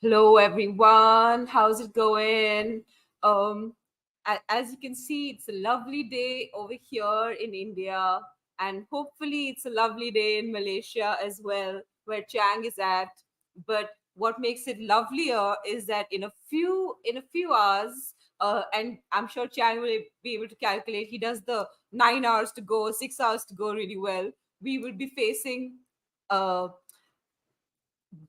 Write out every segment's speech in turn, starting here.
Hello, everyone. How's it going? Um, as you can see, it's a lovely day over here in India, and hopefully, it's a lovely day in Malaysia as well, where Chang is at. But what makes it lovelier is that in a few hours, and I'm sure Chang will be able to calculate. He does the 9 hours to go, 6 hours to go really well. We will be facing.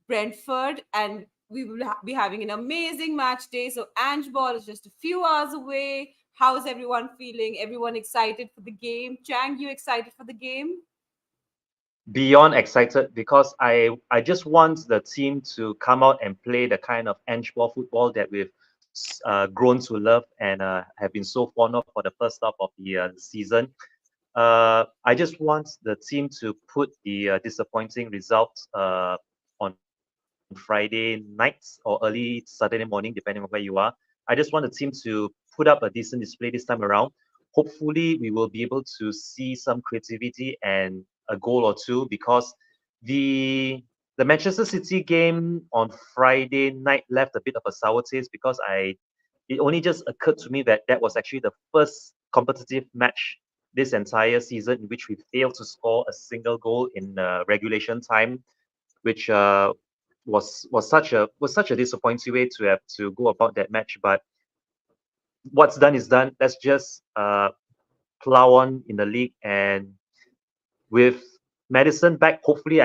Brentford, and we will be having an amazing match day. So Ange Ball is just a few hours away. How's everyone feeling? Everyone excited for the game? Chang, you excited for the game? Beyond excited because I just want the team to come out and play the kind of edgeball football that we've grown to love and have been so fond of for the first half of the season. I just want the team to put the disappointing results on Friday nights or early Saturday morning, depending on where you are. I just want the team to put up a decent display this time around. Hopefully, we will be able to see some creativity and a goal or two because the the Manchester City game on Friday night left a bit of a sour taste because it only just occurred to me that that was actually the first competitive match this entire season in which we failed to score a single goal in regulation time, which was such a disappointing way to have to go about that match. But what's done is done. Let's just plow on in the league, and with Maddison back, hopefully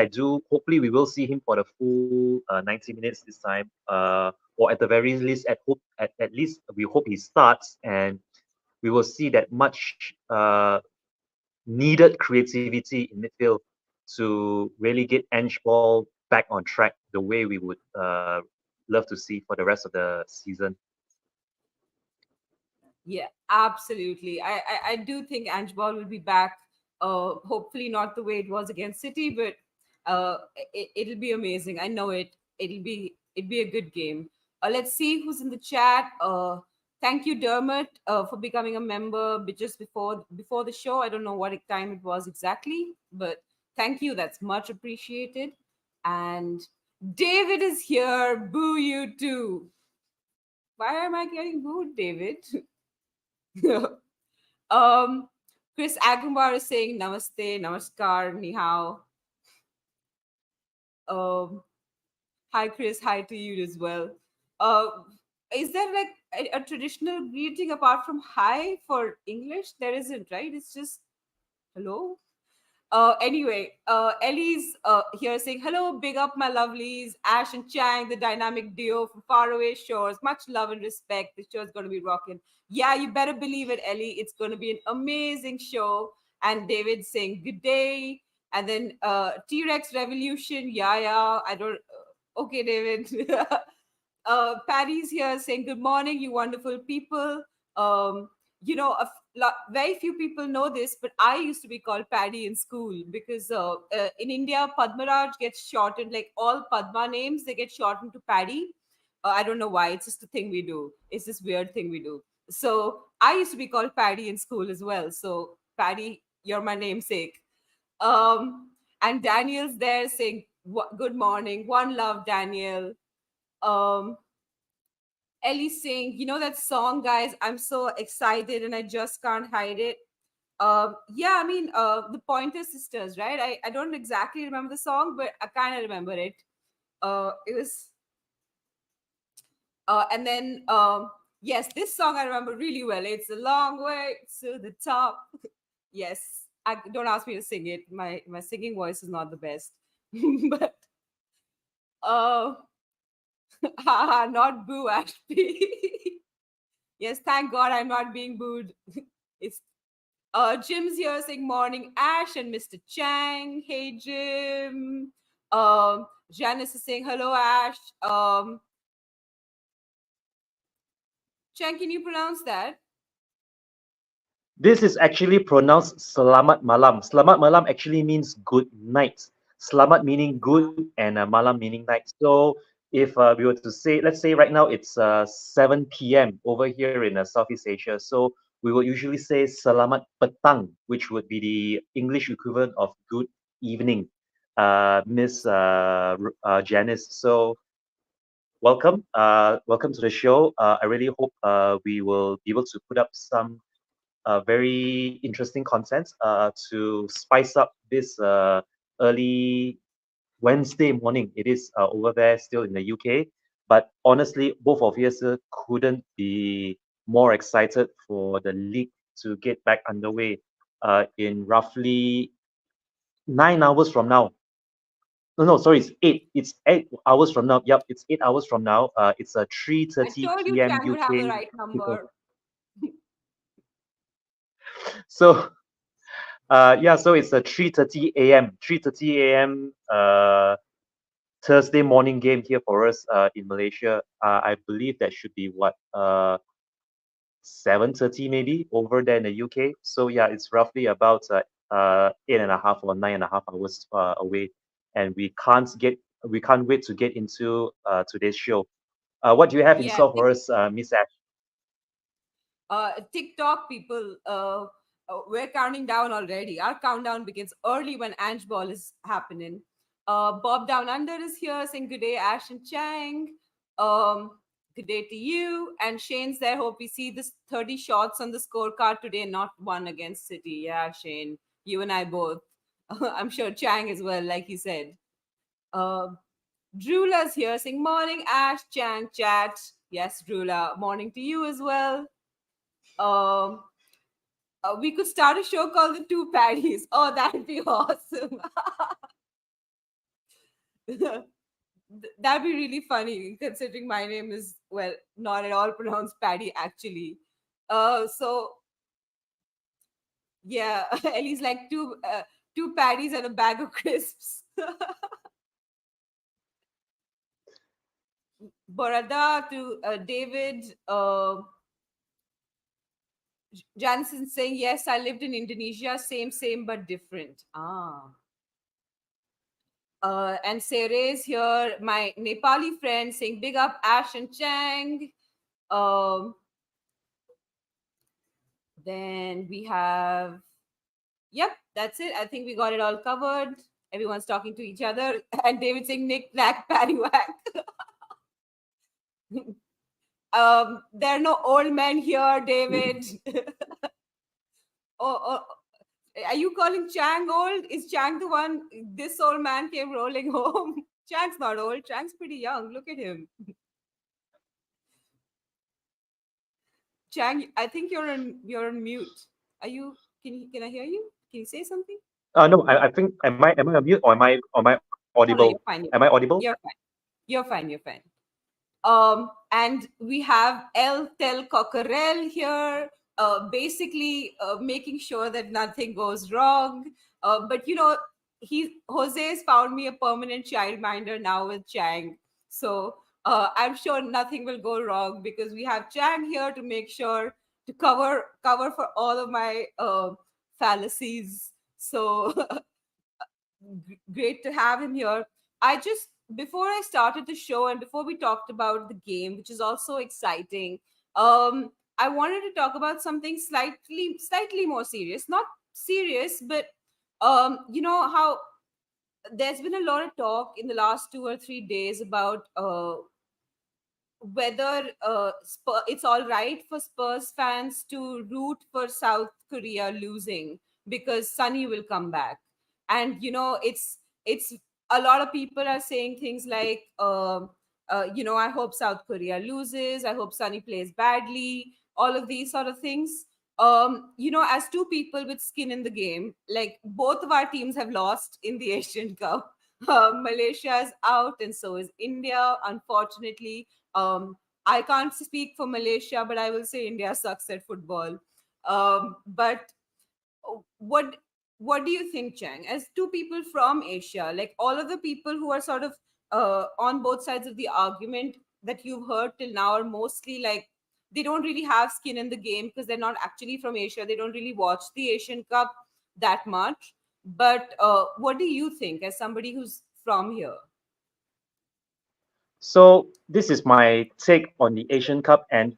we will see him for the full 90 minutes this time. Or at the very least, at least we hope he starts, and we will see that much needed creativity in midfield to really get Ange Ball back on track the way we would love to see for the rest of the season. Yeah, absolutely. I do think Ange Ball will be back. Hopefully not the way it was against City, but it'll be amazing. I know it. It'll be a good game. Let's see who's in the chat. Thank you, Dermot, for becoming a member just before the show. I don't know what time it was exactly, but thank you. That's much appreciated. And David is here. Boo you too. Why am I getting booed, David? um, Chris Agumbar is saying namaste, namaskar, ni hao. Um, Hi, Chris. Hi to you as well. Uh, is there like a traditional greeting apart from hi for English? There isn't, right? It's just hello. Anyway, Ellie's here saying, hello, big up my lovelies, Ash and Chang, the dynamic duo from faraway shores. Much love and respect. The show's going to be rocking. Yeah, you better believe it, Ellie. It's going to be an amazing show. And David saying, good day. And then T Rex Revolution. Yeah, yeah. I don't. Okay, David. Patty's here saying, good morning, you wonderful people. Very few people know this, but I used to be called Paddy in school because in India, Padmaraj gets shortened, like all Padma names, they get shortened to Paddy. I don't know why. It's just a thing we do. It's this weird thing we do. So I used to be called Paddy in school as well. So Paddy, you're my namesake. Um, and Daniel's there saying, good morning, one love, Daniel. Um, Ellie saying, that song, guys, I'm so excited and I just can't hide it. Yeah, I mean, the Pointer Sisters, right? I don't exactly remember the song, but I kind of remember it. It was, and then, yes, this song I remember really well. It's a long way to the top. Yes, don't ask me to sing it. My singing voice is not the best, but uh, haha, not boo, Ashby. Yes, thank God I'm not being booed. It's Jim's here saying morning, Ash and Mr. Chang. Hey, Jim. Janice is saying hello, Ash. Chang, can you pronounce that? This is actually pronounced Selamat Malam. Selamat Malam actually means good night. Selamat meaning good and Malam meaning night. So if we were to say, let's say right now it's 7 p.m. over here in Southeast Asia. So we would usually say Selamat Petang, which would be the English equivalent of good evening, Miss Janice. So welcome. Welcome to the show. I really hope we will be able to put up some very interesting content to spice up this early Wednesday morning. It is over there still in the UK. But honestly, both of us couldn't be more excited for the league to get back underway in roughly 9 hours from now. No, no, sorry, it's eight. It's 8 hours from now. Yep, it's 8 hours from now. It's a three I thirty told you p.m. Chang would have the UK right kickoff. number. So yeah, so it's a 3:30 a.m. 3:30 a.m. Thursday morning game here for us in Malaysia. I believe that should be what 7:30 maybe over there in the UK. So yeah, it's roughly about 8.5 or 9.5 hours away, and we can't wait to get into today's show. What do you have in Yeah, store for us, Miss Ash? TikTok people, we're counting down already. Our countdown begins early when Ange Ball is happening. Bob Down Under is here saying good day, Ash and Chang. Um, Good day to you. And Shane's there. Hope we see this 30 shots on the scorecard today, not one against City. Yeah, Shane, you and I both. I'm sure Chang as well, like he said. Uh, Drula's here saying morning, Ash, Chang, chat. Yes, Drula, morning to you as well. Um, we could start a show called The Two Paddies. Oh, that'd be awesome. That'd be really funny considering my name is, well, not at all pronounced Paddy actually. So yeah, Ellie's like two paddies and a bag of crisps. Borada to David. Jansen saying, yes, I lived in Indonesia. Same, same, but different. Ah. And Sere is here, my Nepali friend, saying big up Ash and Chang. Um, then we have, yep, that's it. I think we got it all covered. Everyone's talking to each other. And David saying Nick, Knack, Paddywhack. There are no old men here, David. oh, are you calling Chang old? Is Chang the one? This old man came rolling home. Chang's not old. Chang's pretty young. Look at him. Chang, I think you're on mute. Are you? Can I hear you? Can you say something? No, I think am I on mute or am I audible? No, no, you're Am fine. I audible? You're fine. You're fine. You're fine. And we have El Tel Cockerel here, basically making sure that nothing goes wrong. But Jose's found me a permanent childminder now with Chang, so I'm sure nothing will go wrong because we have Chang here to make sure to cover for all of my fallacies. So great to have him here. I just before I started the show and before we talked about the game, which is also exciting, I wanted to talk about something slightly more serious. Not serious, but you know how there's been a lot of talk in the last 2 or 3 days about whether it's all right for Spurs fans to root for South Korea losing because Sunny will come back. And it's a lot of people are saying things like, I hope South Korea loses. I hope Sunny plays badly. All of these sort of things. As two people with skin in the game, like both of our teams have lost in the Asian Cup. Malaysia is out, and so is India, unfortunately. I can't speak for Malaysia, but I will say India sucks at football. But what what do you think, Chang? As two people from Asia, like all of the people who are sort of on both sides of the argument that you've heard till now are mostly like they don't really have skin in the game because they're not actually from Asia. They don't really watch the Asian Cup that much. But what do you think as somebody who's from here? So this is my take on the Asian Cup, and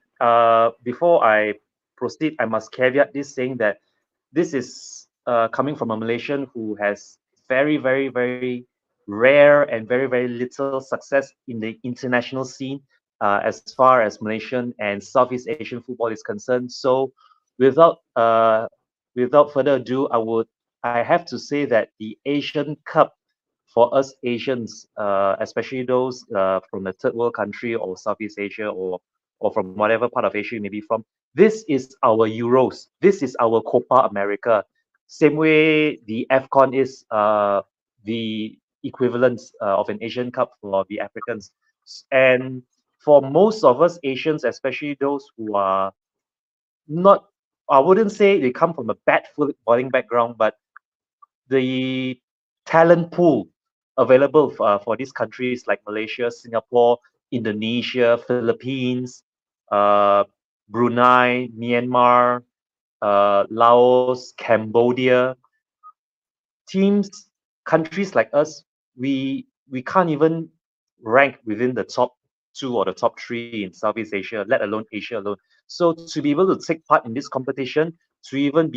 before I proceed, I must caveat this saying that this is coming from a Malaysian who has very, very, very rare and very, very little success in the international scene as far as Malaysian and Southeast Asian football is concerned. So, without without further ado, I have to say that the Asian Cup for us Asians, especially those from the third world country or Southeast Asia or from whatever part of Asia you may be from, this is our Euros. This is our Copa America. Same way the AFCON is the equivalent of an Asian Cup for the Africans. And for most of us Asians, especially those who are not, I wouldn't say they come from a bad footballing background, but the talent pool available for these countries like Malaysia, Singapore, Indonesia, Philippines, uh, Brunei, Myanmar, Laos, Cambodia, teams, countries like us, we can't even rank within the top two or the top three in Southeast Asia, let alone Asia alone. So to be able to take part in this competition, to even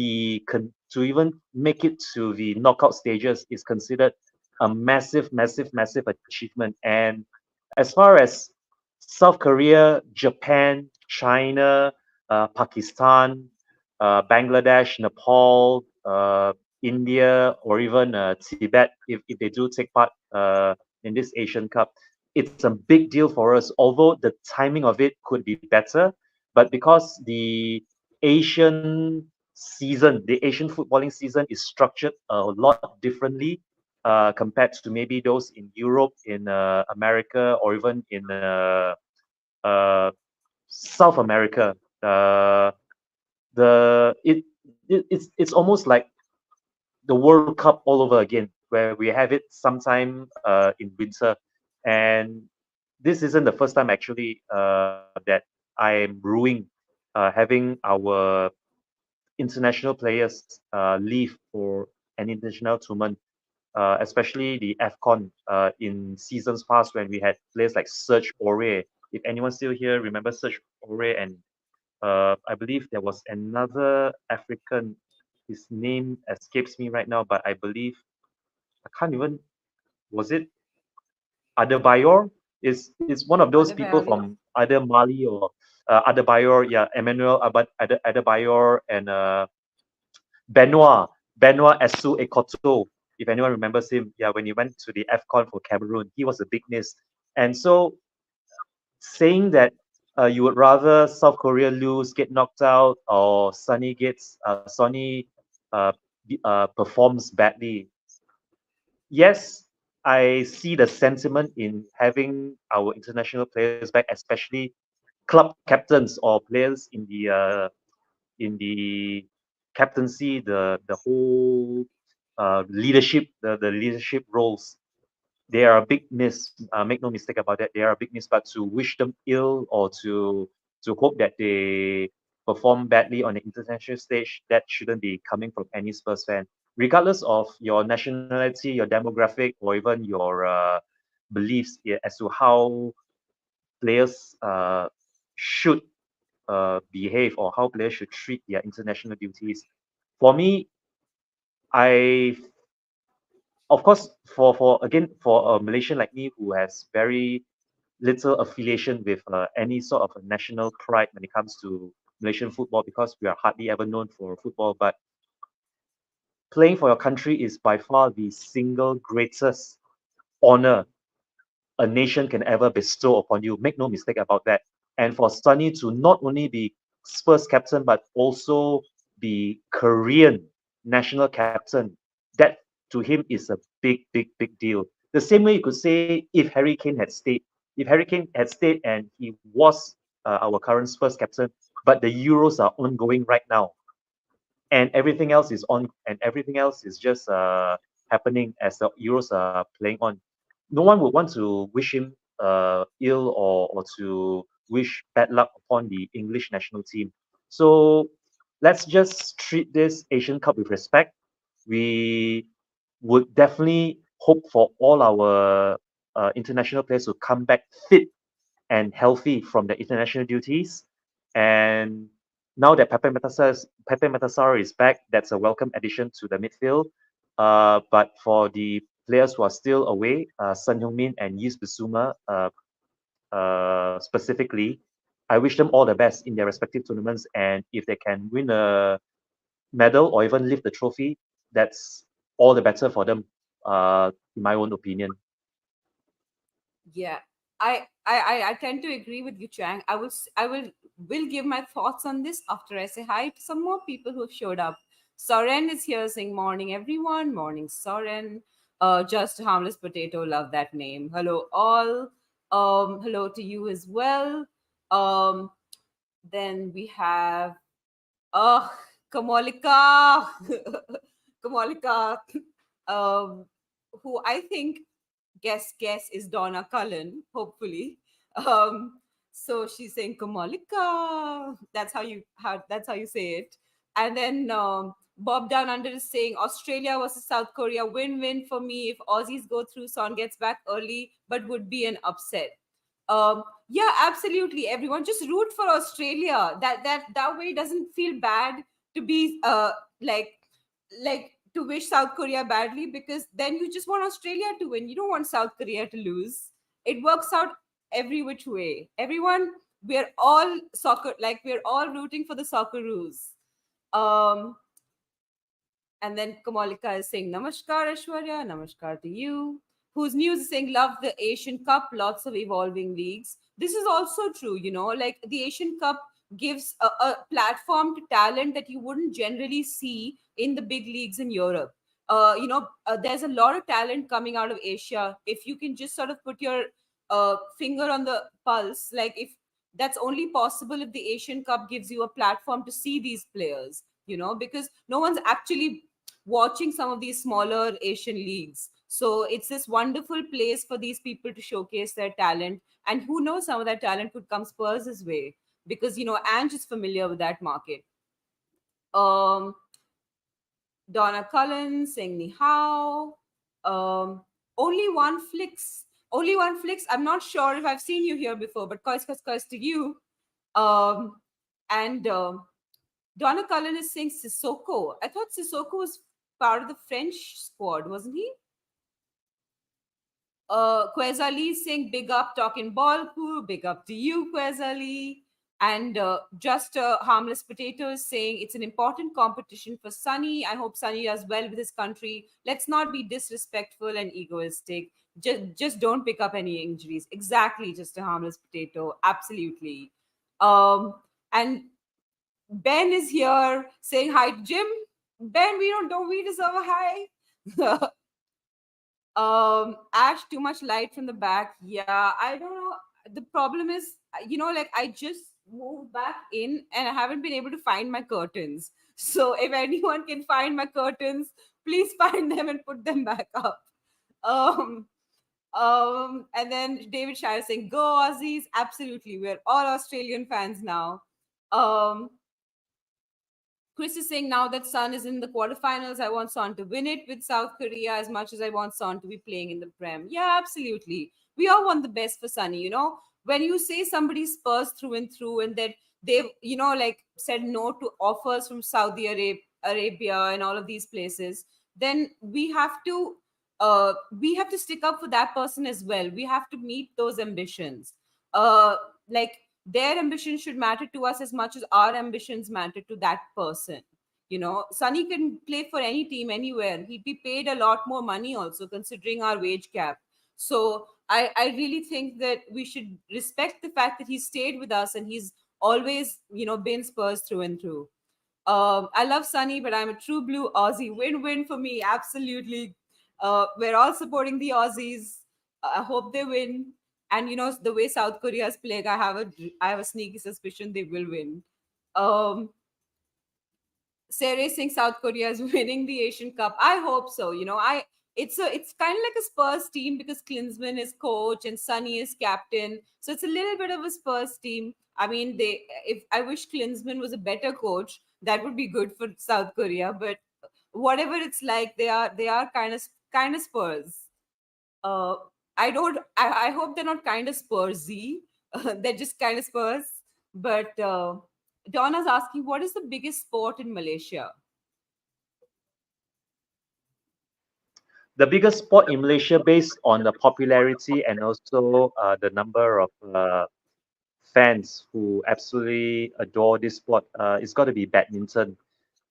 make it to the knockout stages is considered a massive, massive, massive achievement. And as far as South Korea, Japan, China, Pakistan, Bangladesh, Nepal, India, or even Tibet, if they do take part in this Asian Cup, it's a big deal for us. Although the timing of it could be better, but because the Asian the Asian footballing season is structured a lot differently compared to maybe those in Europe, in America, or even in uh, South America. It's almost like the World Cup all over again, where we have it sometime in winter, and this isn't the first time actually that I am brewing, having our international players leave for an international tournament, especially the AFCON in seasons past when we had players like Serge Aurier. If anyone still here remember Serge Aurier, and I believe there was another African. His name escapes me right now, but I believe I can't even. Was it Adebayor? Is one of those people Adebayor, yeah. from either Mali or Adebayor? Yeah, Emmanuel Adebayor and Benoit Esu Ekoto. If anyone remembers him, yeah, when he went to the AFCON for Cameroon, he was a big miss. And so saying that you would rather South Korea lose, get knocked out, or Sonny performs badly. Yes, I see the sentiment in having our international players back, especially club captains or players in the captaincy, the whole leadership, the leadership roles. They are a big miss. Make no mistake about that. They are a big miss. But to wish them ill or to hope that they perform badly on the international stage, that shouldn't be coming from any Spurs fan, regardless of your nationality, your demographic, or even your beliefs as to how players should behave or how players should treat their international duties. For me, I of course for again for a Malaysian like me who has very little affiliation with any sort of a national pride when it comes to Malaysian football because we are hardly ever known for football. But playing for your country is by far the single greatest honor a nation can ever bestow upon you. Make no mistake about that. And for Sunny to not only be Spurs captain but also be Korean national captain, that to him is a big, big, big deal. The same way you could say if Harry Kane had stayed, if Harry Kane had stayed and he was our current Spurs captain, but the Euros are ongoing right now, and everything else is on, and everything else is just happening as the Euros are playing on. No one would want to wish him ill or to wish bad luck upon the English national team. So let's just treat this Asian Cup with respect. We would definitely hope for all our international players to come back fit and healthy from the international duties. And now that Pepe Metasar is back, that's a welcome addition to the midfield. But for the players who are still away, Sun Heung-min and Yves Bissouma, specifically. I wish them all the best in their respective tournaments, and if they can win a medal or even lift the trophy, that's all the better for them, in my own opinion. Yeah, I tend to agree with you, Chang. I will give my thoughts on this after I say hi to some more people who have showed up. Soren is here saying morning everyone, morning Soren. Just a harmless potato, love that name. Hello all. Hello to you as well. Um, then we have oh, Kamolika. Kamolika, um, who I think guess is Donna Cullen, hopefully. Um, so she's saying Kamalika. That's how you say it. And then Bob Down Under is saying Australia versus South Korea win-win for me if Aussies go through. Son gets back early, but would be an upset. Yeah, absolutely. Everyone just root for Australia. That way it doesn't feel bad to be like to wish South Korea badly, because then you just want Australia to win. You don't want South Korea to lose. It works out every which way. Everyone, we're all soccer, like we're all rooting for the Socceroos. Um, and then Kamalika is saying, Namaskar, Ashwarya. Namaskar to you. Whose news is saying, love the Asian Cup, lots of evolving leagues. This is also true, like the Asian Cup gives a platform to talent that you wouldn't generally see in the big leagues in Europe. There's a lot of talent coming out of Asia. If you can just sort of put your finger on the pulse, like if that's only possible if the Asian Cup gives you a platform to see these players, because no one's actually watching some of these smaller Asian leagues. So it's this wonderful place for these people to showcase their talent. And who knows, some of that talent could come Spurs' way, because, Ange is familiar with that market. Um, Donna Cullen saying ni hao. Um, only one flicks. Only one flicks. I'm not sure if I've seen you here before, but kois to you. And Donna Cullen is saying Sissoko. I thought Sissoko was part of the French squad, wasn't he? Kwezali saying big up, talking ball crew, big up to you, Kwezali. And just harmless potatoes saying it's an important competition for Sunny. I hope Sunny does well with his country. Let's not be disrespectful and egoistic. Just don't pick up any injuries. Exactly, just a harmless potato. Absolutely. And Ben is here saying hi to Jim. Ben, don't we deserve a hi? Ash, too much light from the back. Yeah, I don't know. The problem is, like I just moved back in and I haven't been able to find my curtains. So if anyone can find my curtains, please find them and put them back up. Um, and then David Shire saying, "Go Aussies!" Absolutely, we're all Australian fans now. Um, Chris is saying now that Son is in the quarterfinals, I want Son to win it with South Korea as much as I want Son to be playing in the Prem. Yeah, absolutely. We all want the best for Sonny. When you say somebody Spurs through and through, and that they've, like said no to offers from Saudi Arabia and all of these places, then we have to stick up for that person as well. We have to meet those ambitions. Uh, like their ambition should matter to us as much as our ambitions matter to that person. Sunny can play for any team anywhere. He'd be paid a lot more money also, considering our wage cap. So I really think that we should respect the fact that he stayed with us and he's always, been Spurs through and through. I love Sunny, but I'm a true blue Aussie. Win-win for me, absolutely. We're all supporting the Aussies. I hope they win. And the way South Korea is playing, I have a sneaky suspicion they will win. Um, Sarah saying South Korea is winning the Asian Cup. I hope so. It's kind of like a Spurs team because Klinsmann is coach and Sunny is captain. So it's a little bit of a Spurs team. I mean, if I wish Klinsmann was a better coach, that would be good for South Korea. But whatever it's like, they are kind of Spurs. Uh, I hope they're not kind of Spursy. They're just kind of Spurs. But Donna's asking, what is the biggest sport in Malaysia? the biggest sport in Malaysia based on the popularity and also the number of fans who absolutely adore this sport, it's got to be badminton.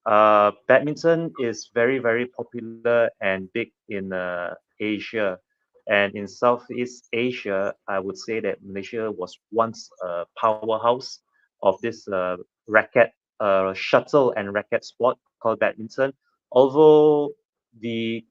Badminton is very, very popular and big in Asia. And in Southeast Asia, I would say that Malaysia was once a powerhouse of this racket, shuttle and racket sport called badminton. Although the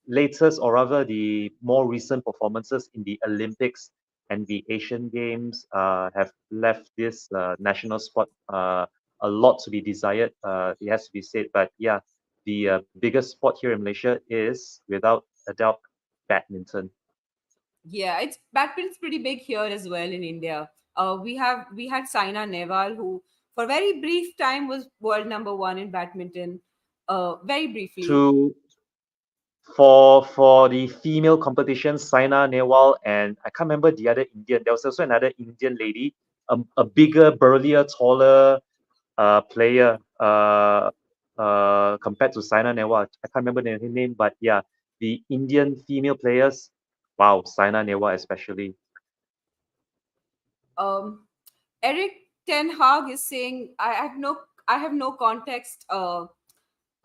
latest, or rather the more recent performances in the Olympics and the Asian Games have left this national sport a lot to be desired. It has to be said, but yeah, the biggest sport here in Malaysia is without a doubt badminton. Yeah, it's badminton's pretty big here as well in India. We had Saina Nehwal, who for a very brief time was world number one in badminton. Very briefly. To for the female competition, Saina Nehwal and I can't remember the other Indian. There was also another Indian lady, a bigger, burlier, taller player compared to Saina Nehwal. I can't remember the name, but yeah, the Indian female players. Wow, Saina Nehwal especially. Um, Eric Ten Hag is saying, I have no context. Oh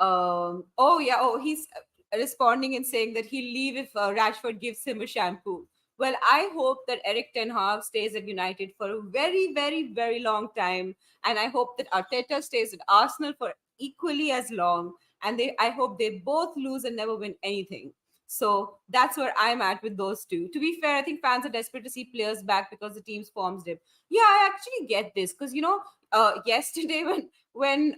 yeah, oh he's responding and saying that he'll leave if Rashford gives him a shampoo. Well, I hope that Eric Ten Hag stays at United for a very, very, very long time, and I hope that Arteta stays at Arsenal for equally as long. And I hope they both lose and never win anything. So that's where I'm at with those two. To be fair, I think fans are desperate to see players back because the team's forms dip. Yeah, I actually get this because yesterday when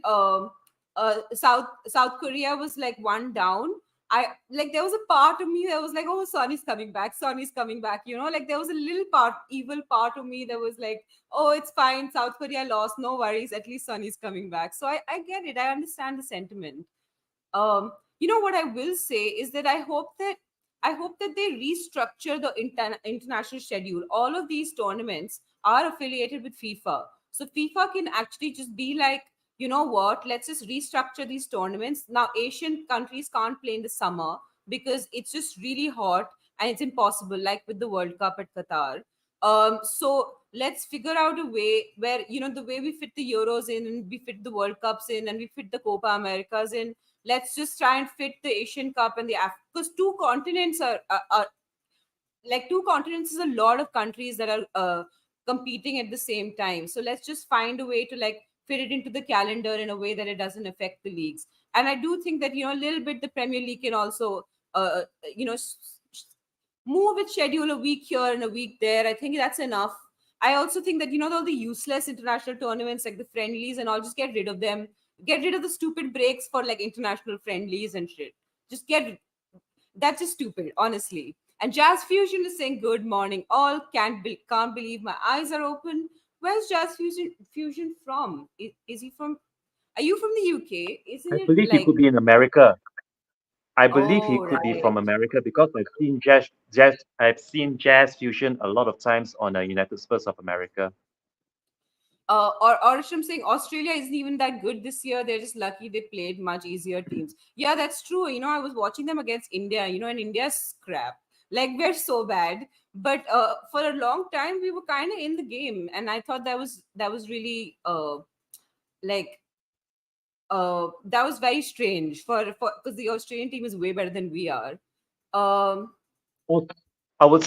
South Korea was like one down. I like there was a part of me that was like, oh, Son is coming back. Son is coming back. Like there was a little evil part of me that was like, oh, it's fine. South Korea lost. No worries. At least Son is coming back. So I get it. I understand the sentiment. What I will say is that I hope that they restructure the international schedule. All of these tournaments are affiliated with FIFA, so FIFA can actually just be like, you know what, let's just restructure these tournaments. Now Asian countries can't play in the summer because it's just really hot and it's impossible, like with the World Cup at Qatar. So let's figure out a way where, the way we fit the Euros in, and we fit the World Cups in, and we fit the Copa Americas in. Let's just try and fit the Asian Cup and the because two continents are like two continents is a lot of countries that are competing at the same time. So let's just find a way to like fit it into the calendar in a way that it doesn't affect the leagues. And I do think that a little bit the Premier League can also uh, you know s- move its schedule a week here and a week there. I think that's enough. I also think that all the useless international tournaments like the friendlies and all, just get rid of them. Get rid of the stupid breaks for like international friendlies and shit. Just get That's just stupid, honestly. And Jazz Fusion is saying good morning. All can't believe my eyes are open. Where's Jazz Fusion from? Is he from? Are you from the UK? Isn't I it believe he like? could be in America. I believe he Oh, could be right. from America because I've seen jazz fusion a lot of times on United Spurs of America. Or I'm saying Australia isn't even that good this year. They're just lucky they played much easier teams. Yeah, that's true. I was watching them against India. And India's crap. Like we're so bad. But for a long time we were kind of in the game, and I thought that was really like that was very strange for because the Australian team is way better than we are. Um, Well, I would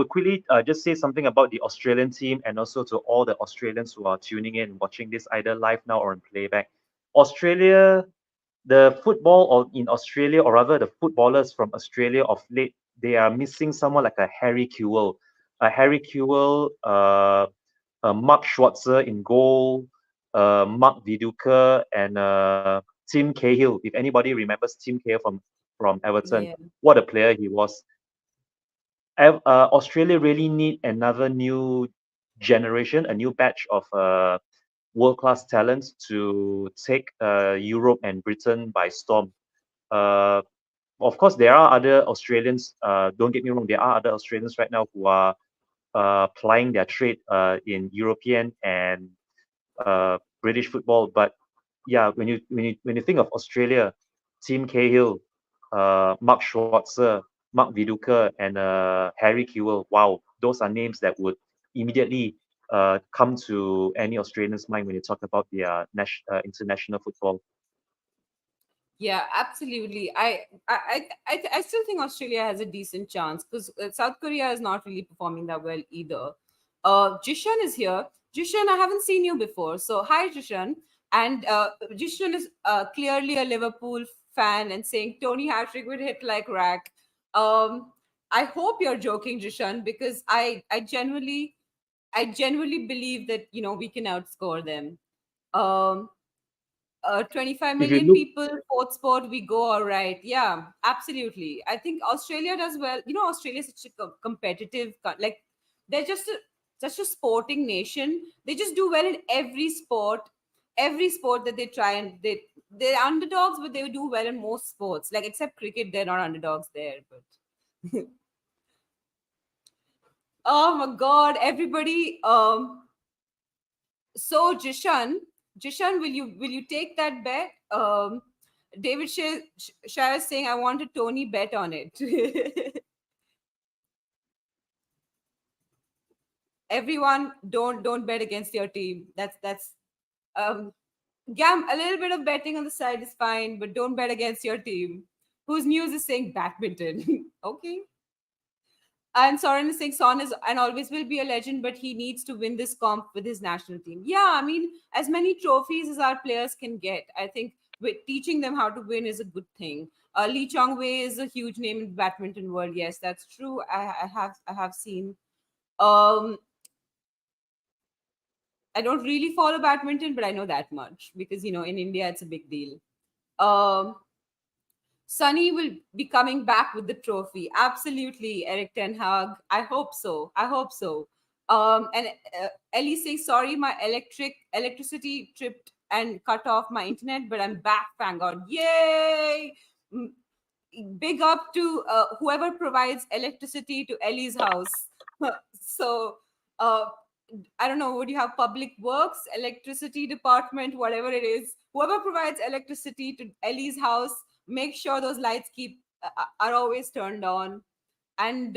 quickly just say something about the Australian team and also to all the Australians who are tuning in, watching this either live now or in playback. Australia, the football or in Australia, or rather the footballers from Australia of late, they are missing someone like a Harry Kewell, Mark Schwarzer in goal, Mark Viduka, and Tim Cahill. If anybody remembers Tim Cahill from Everton, yeah. what a player he was. Australia really need another new generation, a new batch of world-class talents to take Europe and Britain by storm. Uh, of course, there are other Australians. Don't get me wrong, there are other Australians right now who are plying their trade in European and British football. But yeah, when you think of Australia, Tim Cahill, Mark Schwarzer, Mark Viduka, and Harry Kewell. Wow, those are names that would immediately come to any Australian's mind when you talk about the international football. Yeah, absolutely. I still think Australia has a decent chance because South Korea is not really performing that well either. Jishan is here. Jishan, I haven't seen you before, so hi, Jishan. And Jishan is clearly a Liverpool fan and saying Tony Hattrick would hit like rack. I hope you're joking, Jishan, because I genuinely believe that we can outscore them. Um, 25 If you million look, people, fourth sport, we go all right. Yeah, absolutely. I think Australia does well. Australia is such a competitive, like they're just a sporting nation. They just do well in every sport that they try and they're underdogs, but they do well in most sports. Like except cricket, they're not underdogs there. But oh my god, everybody. So Jishan, will you take that bet? David Shire is saying I want a Tony bet on it. Everyone, don't bet against your team. That's um a little bit of betting on the side is fine, but don't bet against your team. Whose news is saying badminton? Okay. And Soren is saying Son is and always will be a legend, but he needs to win this comp with his national team. Yeah, I mean, as many trophies as our players can get, I think teaching them how to win is a good thing. Lee Chong Wei is a huge name in the badminton world. Yes, that's true. I have seen. Um, I don't really follow badminton, but I know that much because in India it's a big deal. Um, Sunny will be coming back with the trophy. Absolutely, Eric Ten Hag. I hope so. I hope so. And Ellie says, sorry, my electricity tripped and cut off my internet, but I'm back. Thank God. Yay! Mm, Big up to whoever provides electricity to Ellie's house. So, uh, I don't know, would you have public works, electricity department, whatever it is, whoever provides electricity to Ellie's house, make sure those lights are always turned on. And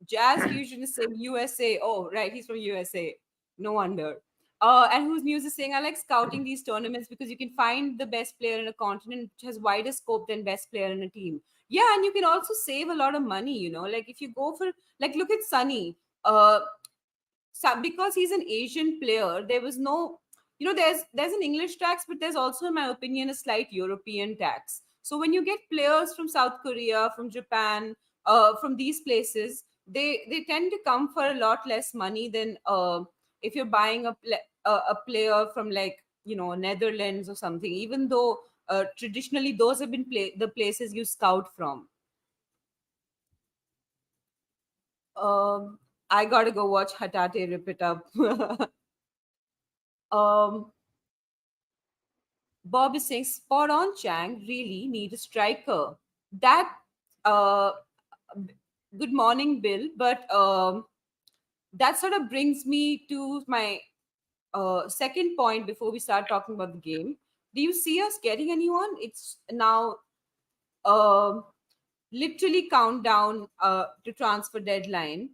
Jazz Fusion is saying USA. Oh, right, he's from USA. No wonder. And whose news is saying I like scouting these tournaments because you can find the best player in a continent which has wider scope than best player in a team. Yeah, and you can also save a lot of money. Like if you go for like look at Sunny. Because he's an Asian player, there was no, there's an English tax, but there's also, in my opinion, a slight European tax. So when you get players from South Korea, from Japan, from these places, they tend to come for a lot less money than if you're buying a player from like Netherlands or something. Even though traditionally those have been the places you scout from. Um, I gotta go watch Hatate rip it up. um, Bob is saying, spot on, Chang. Really need a striker. That, uh, good morning, Bill. But that sort of brings me to my second point before we start talking about the game. Do you see us getting anyone? It's now um literally countdown to transfer deadline.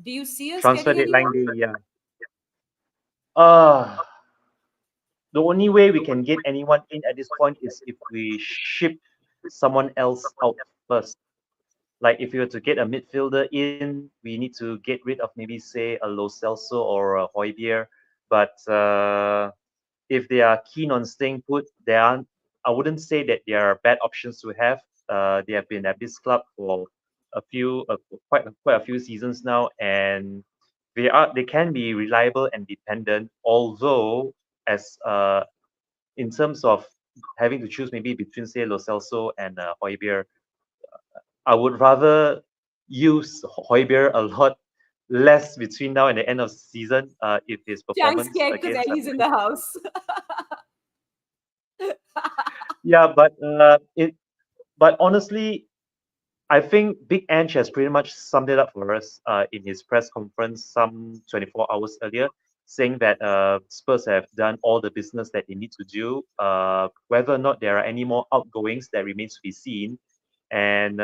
Do you see us transfer getting deadline anyone? day, yeah. Uh, the only way we can get anyone in at this point is if we ship someone else out first. Like if you were to get a midfielder in, we need to get rid of maybe say a Lo Celso or a Hoybier. But if they are keen on staying put, there aren't. I wouldn't say that they are bad options to have. They have been at this club for quite a few seasons now, and they can be reliable and dependent. Although, as in terms of having to choose maybe between say Lo Celso and Hoybier, I would rather use Hoybier a lot less between now and the end of the season if his Chang's performance scared because against Ellie's in the house. yeah, but honestly, I think Big Ange has pretty much summed it up for us in his press conference some 24 hours earlier, saying that Spurs have done all the business that they need to do. Whether or not there are any more outgoings that remains to be seen. And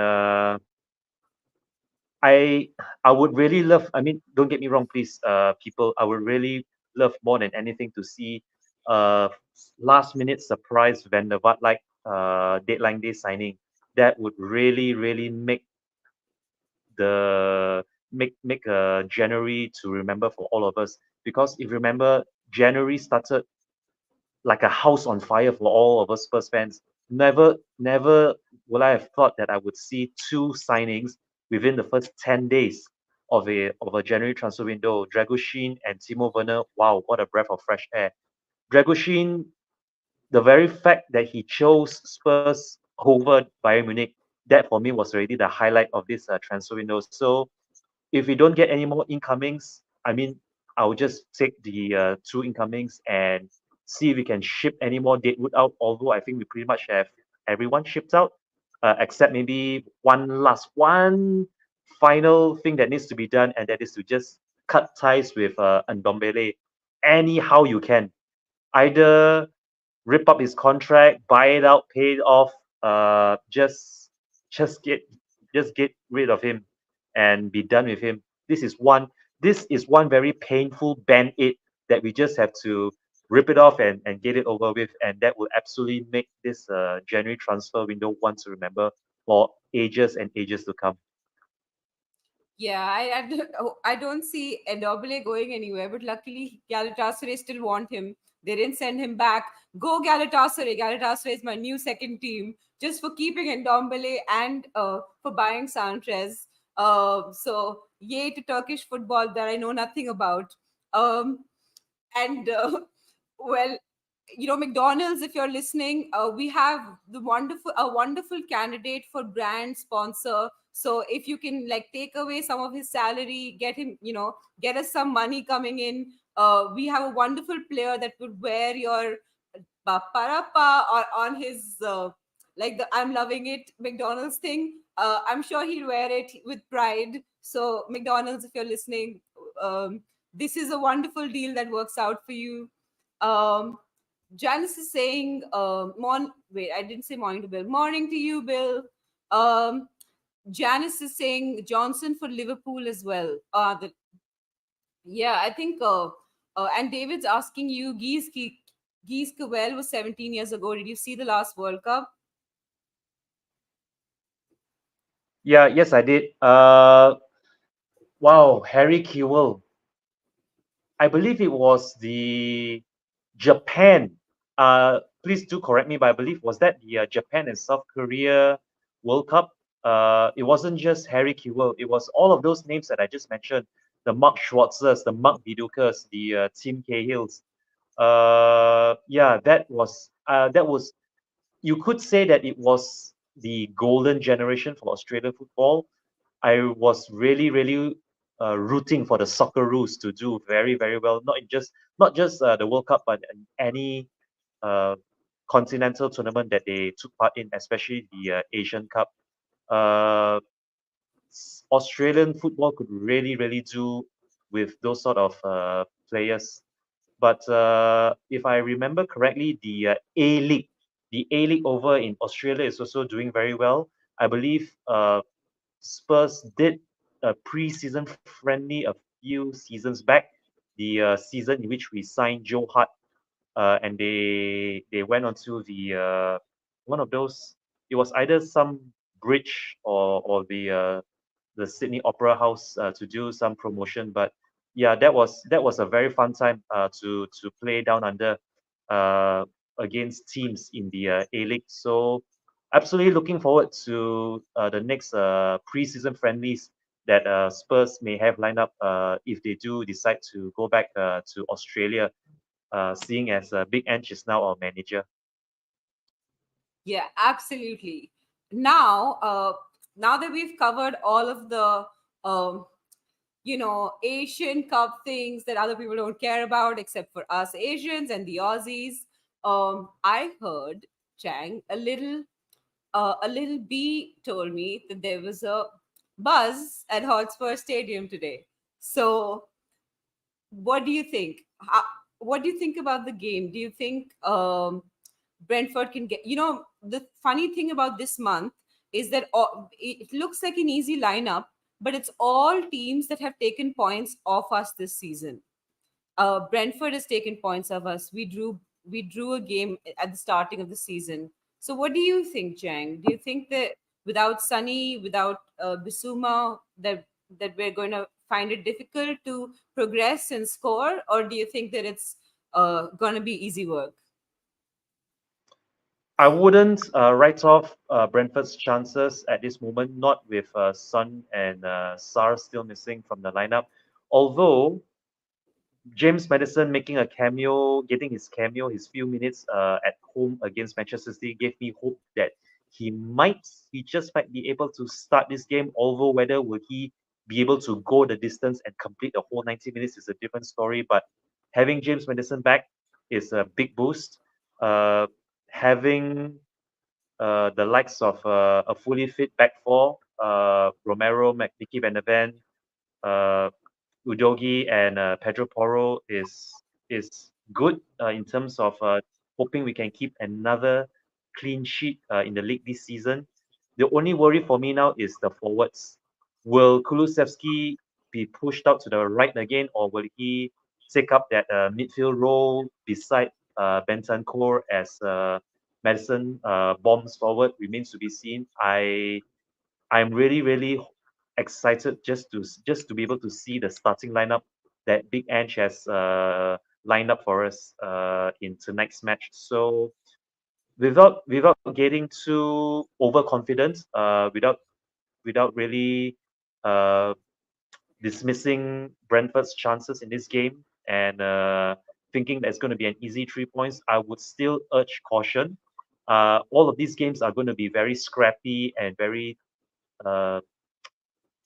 I I would really love. I mean, don't get me wrong, please, people. I would really love more than anything to see uh last minute surprise Van der Vaart like deadline day signing. That would really the make January to remember for all of us. Because if you remember, January started like a house on fire for all of us Spurs fans. Never would I have thought that I would see two signings within the first 10 days of a January transfer window. Dragoshin and Timo Werner. Wow, what a breath of fresh air. Dragoshin, the very fact that he chose Spurs over Bayern Munich, that for me was already the highlight of this transfer window. So if we don't get any more incomings, I mean, I'll just take the two incomings and see if we can ship any more Deadwood out. Although I think we pretty much have everyone shipped out, except maybe one final thing that needs to be done, and that is to just cut ties with Ndombele anyhow you can. Either rip up his contract, buy it out, pay it off. Uh, just just get just get rid of him and be done with him. This is one very painful band-aid that we just have to rip it off and get it over with, and that will absolutely make this January transfer window one to remember for ages and ages to come. Yeah, I don't see Endobele going anywhere, but luckily Galatasaray still want him. They didn't send him back. Go Galatasaray. Galatasaray is my new second team just for keeping Ndombele and for buying Sanchez. So yay to Turkish football that I know nothing about. And well, McDonald's, if you're listening, we have a wonderful candidate for brand sponsor. So if you can like take away some of his salary, get him, get us some money coming in. We have a wonderful player that would wear your paparapa or on his like the I'm loving it McDonald's thing. I'm sure he'll wear it with pride. So McDonald's, if you're listening, this is a wonderful deal that works out for you. um Janice is saying, wait, I didn't say morning to Bill. Morning to you, Bill. Um, Janice is saying Johnson for Liverpool as well. Yeah, I think, and David's asking you, Geese Cowell was 17 years ago. Did you see the last World Cup? Yeah, yes, I did. Wow, Harry Kewell. I believe it was the Japan. Please do correct me, but I believe was that the Japan and South Korea World Cup. It wasn't just Harry Kewell. It was all of those names that I just mentioned. The Mark Schwartzers, the Mark Vidukers, the Tim Cahills. Yeah, that was. You could say that it was the golden generation for Australian football. I was really rooting for the Socceroos to do very well. Not just the World Cup, but in any uh, continental tournament that they took part in, especially the Asian Cup. Uh, Australian football could really do with those sort of players. But if I remember correctly, the A League over in Australia is also doing very well. I believe Spurs did a pre-season friendly a few seasons back, the season in which we signed Joe Hart, and they went onto the one of those. It was either some bridge or the Sydney Opera House to do some promotion. But yeah, that was a very fun time to play down under uh, against teams in the A League. So absolutely looking forward to the next pre-season friendlies that Spurs may have lined up if they do decide to go back to Australia, seeing as Big Ange is now our manager. Yeah, absolutely. Now, now that we've covered all of the um, Asian Cup things that other people don't care about except for us Asians and the Aussies. I heard, Chang, a little bee told me that there was a buzz at Hotspur Stadium today. So, what do you think? What do you think about the game? Do you think Brentford can get? The funny thing about this month is that it looks like an easy lineup, but it's all teams that have taken points off us this season. Brentford has taken points of us. We drew a game at the starting of the season. So what do you think, Jang? Do you think that without Sunny, without Bisuma, that we're going to find it difficult to progress and score, or do you think that it's going to be easy work? I wouldn't write off Brentford's chances at this moment, not with Son and Sar still missing from the lineup. Although James Maddison making a cameo, getting his cameo, his few minutes at home against Manchester City gave me hope that he just might be able to start this game. Although whether will he be able to go the distance and complete the whole 90 minutes is a different story. But having James Maddison back is a big boost. Uh, having the likes of a fully fit back four, Romero, McNicky Van de Ven, uh, Udogi and Pedro Porro is good in terms of hoping we can keep another clean sheet in the league this season. The only worry for me now is the forwards. Will Kulusevski be pushed out to the right again, or will he take up that midfield role beside Bentancur as Madison bombs forward? Remains to be seen. I'm really excited just to be able to see the starting lineup that Big Ange has lined up for us in tonight's match. So without getting too overconfident, without really uh, dismissing Brentford's chances in this game and thinking that it's going to be an easy 3 points, I would still urge caution. All of these games are going to be very scrappy and very uh,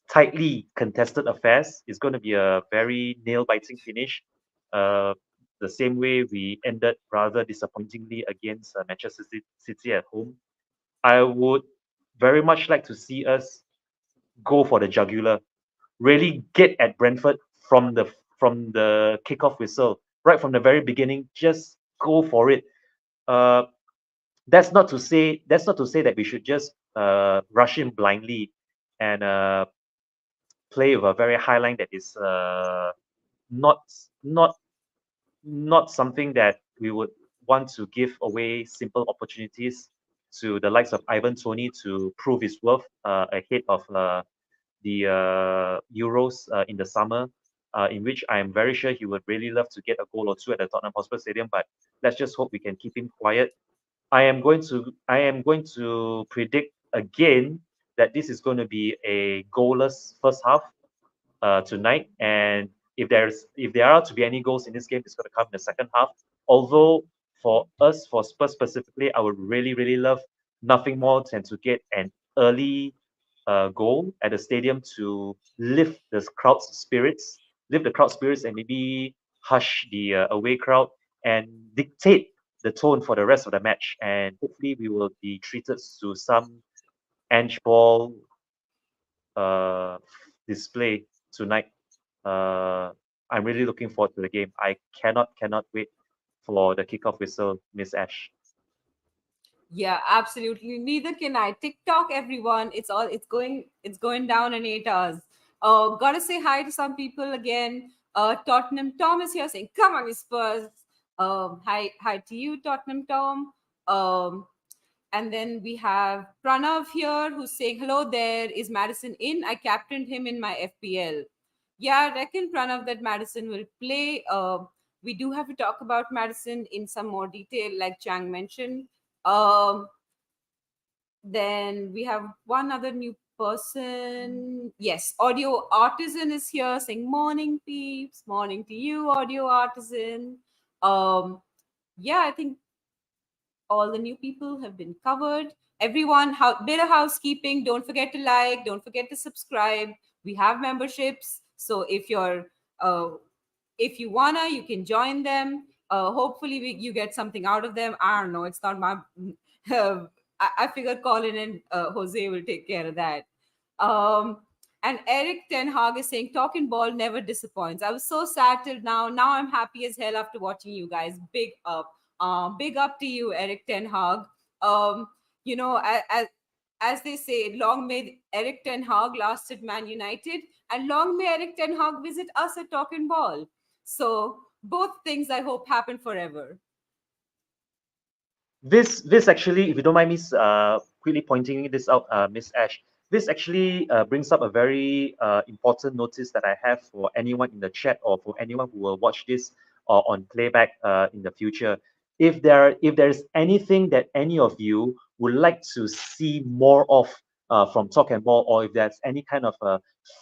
tightly contested affairs. It's going to be a very nail-biting finish. Uh, the same way we ended rather disappointingly against Manchester City at home. I would very much like to see us go for the jugular, really get at Brentford from the kickoff whistle, right from the very beginning. Just go for it. Uh, that's not to say that we should just rush in blindly and play with a very high line that is not not not something that we would want to give away simple opportunities to the likes of Ivan Toney to prove his worth ahead of the Euros in the summer, in which I am very sure he would really love to get a goal or two at the Tottenham Hotspur Stadium. But let's just hope we can keep him quiet. I am going to predict again that this is going to be a goalless first half tonight. And if there are to be any goals in this game, it's going to come in the second half. Although for us, for Spurs specifically, I would really love nothing more than to get an early goal at the stadium to lift the crowd spirits, and maybe hush the away crowd and dictate the tone for the rest of the match. And hopefully, we will be treated to some Ange ball uh, display tonight. uh, I'm really looking forward to the game. I cannot wait for the kickoff whistle, Miss Ash. Yeah, absolutely. Neither can I. TikTok, everyone. It's going down in 8 hours. Gotta say hi to some people again. Tottenham Tom is here saying, "Come on, you Spurs." Hi to you, Tottenham Tom. Um, and then we have Pranav here who's saying, "Hello there. Is Madison in? I captained him in my FPL." Yeah, I reckon Pranav that Madison will play. We do have to talk about Madison in some more detail, like Chang mentioned. Um, then we have one other new person. Yes, Audio Artisan is here saying, "Morning, peeps. Morning to you, Audio Artisan." Um, yeah, I think all the new people have been covered. Everyone, bit of housekeeping. Don't forget to like. Don't forget to subscribe. We have memberships, so uh, if you wanna, you can join them. Hopefully, you get something out of them. I don't know. It's not my. I figure Colin and Jose will take care of that. Um, and Eric Ten Hag is saying, "Talking ball never disappoints." I was so sad till now. Now I'm happy as hell after watching you guys. Big up to you, Eric Ten Hag. Um, you know, as they say, long may Eric Ten Hag last at Man United, and long may Eric Ten Hag visit us at Talk and Ball. So both things I hope happen forever. This actually, if you don't mind me quickly pointing this out, Miss Ash, this actually brings up a very important notice that I have for anyone in the chat or for anyone who will watch this on playback in the future. If there is anything that any of you would like to see more of from Talk and Ball, or if there's any kind of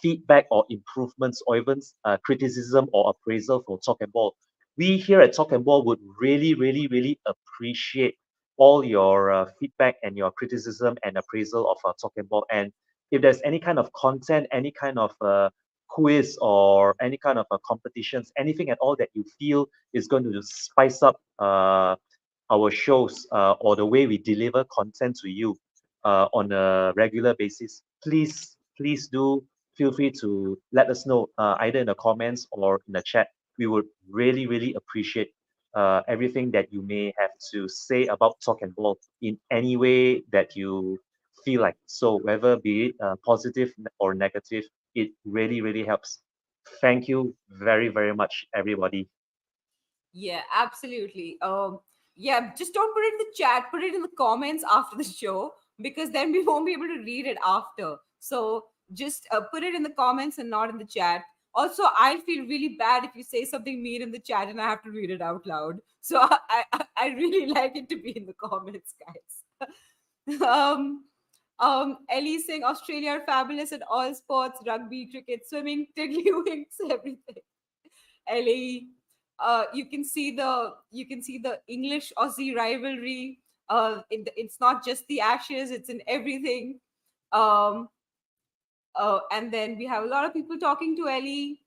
feedback or improvements or even criticism or appraisal for Talk and Ball, we here at Talk and Ball would really, really, really appreciate all your feedback and your criticism and appraisal of Talking Ball. And if there's any kind of content, any kind of quiz or any kind of competitions, anything at all that you feel is going to spice up our shows or the way we deliver content to you on a regular basis, please do feel free to let us know either in the comments or in the chat. We would really, really appreciate everything that you may have to say about Talk and Ball in any way that you feel like. So whether be it positive or negative, it really, really helps. Thank you very, very much, everybody. Yeah, absolutely. Yeah, just don't put it in the chat, put it in the comments after the show, because then we won't be able to read it after. So just put it in the comments and not in the chat. Also, I'll feel really bad if you say something mean in the chat and I have to read it out loud. So I really like it to be in the comments, guys. Ellie saying Australia are fabulous at all sports, rugby, cricket, swimming, tiddlywinks, everything. LA. You can see the English Aussie rivalry. It's not just the Ashes; it's in everything. Um, and then we have a lot of people talking to Ellie.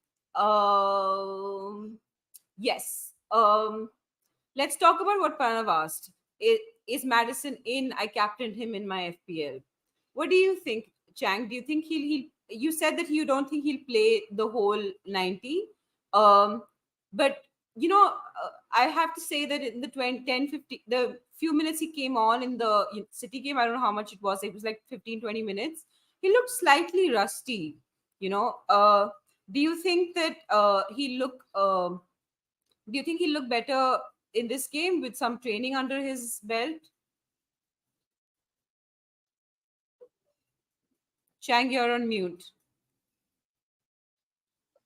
Yes. Let's talk about what Pranav asked. Is Maddison in? I captained him in my FPL. What do you think, Chang? Do you think he'll? You said that you don't think he'll play the whole 90. Um, but I have to say that in the 20, 10, 50, the few minutes he came on in the City game, I don't know how much it was. It was like 15, 20 minutes. He looked slightly rusty. You know, do you think that he look? Do you think he'll look better in this game with some training under his belt? Chang, you're on mute.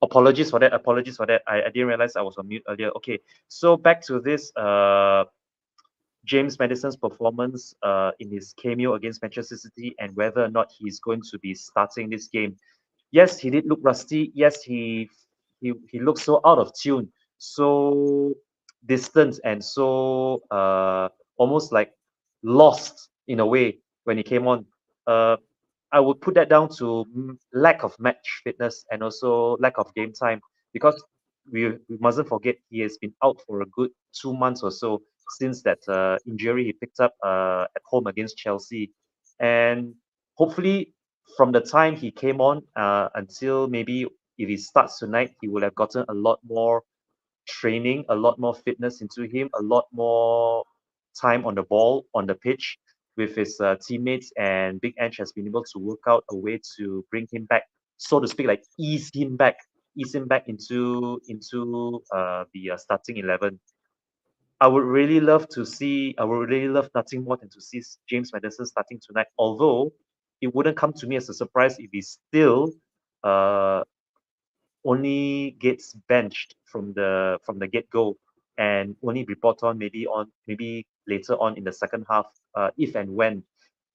Apologies for that. Apologies for that. I didn't realize I was on mute earlier. Okay, so back to this James Maddison's performance in his cameo against Manchester City and whether or not he's going to be starting this game. Yes, he did look rusty. Yes, he looked so out of tune, so distant, and so almost like lost in a way when he came on. Uh, I would put that down to lack of match fitness and also lack of game time because we mustn't forget he has been out for a good 2 months or so since that injury he picked up at home against Chelsea, and hopefully from the time he came on until maybe if he starts tonight, he will have gotten a lot more training, a lot more fitness into him, a lot more time on the ball, on the pitch with his teammates. And Big Ange has been able to work out a way to bring him back, so to speak, like ease him back into the starting 11. I would really love nothing more than to see James Maddison starting tonight. Although it wouldn't come to me as a surprise if he still uh, only gets benched from the get go and only be brought on maybe later on in the second half if and when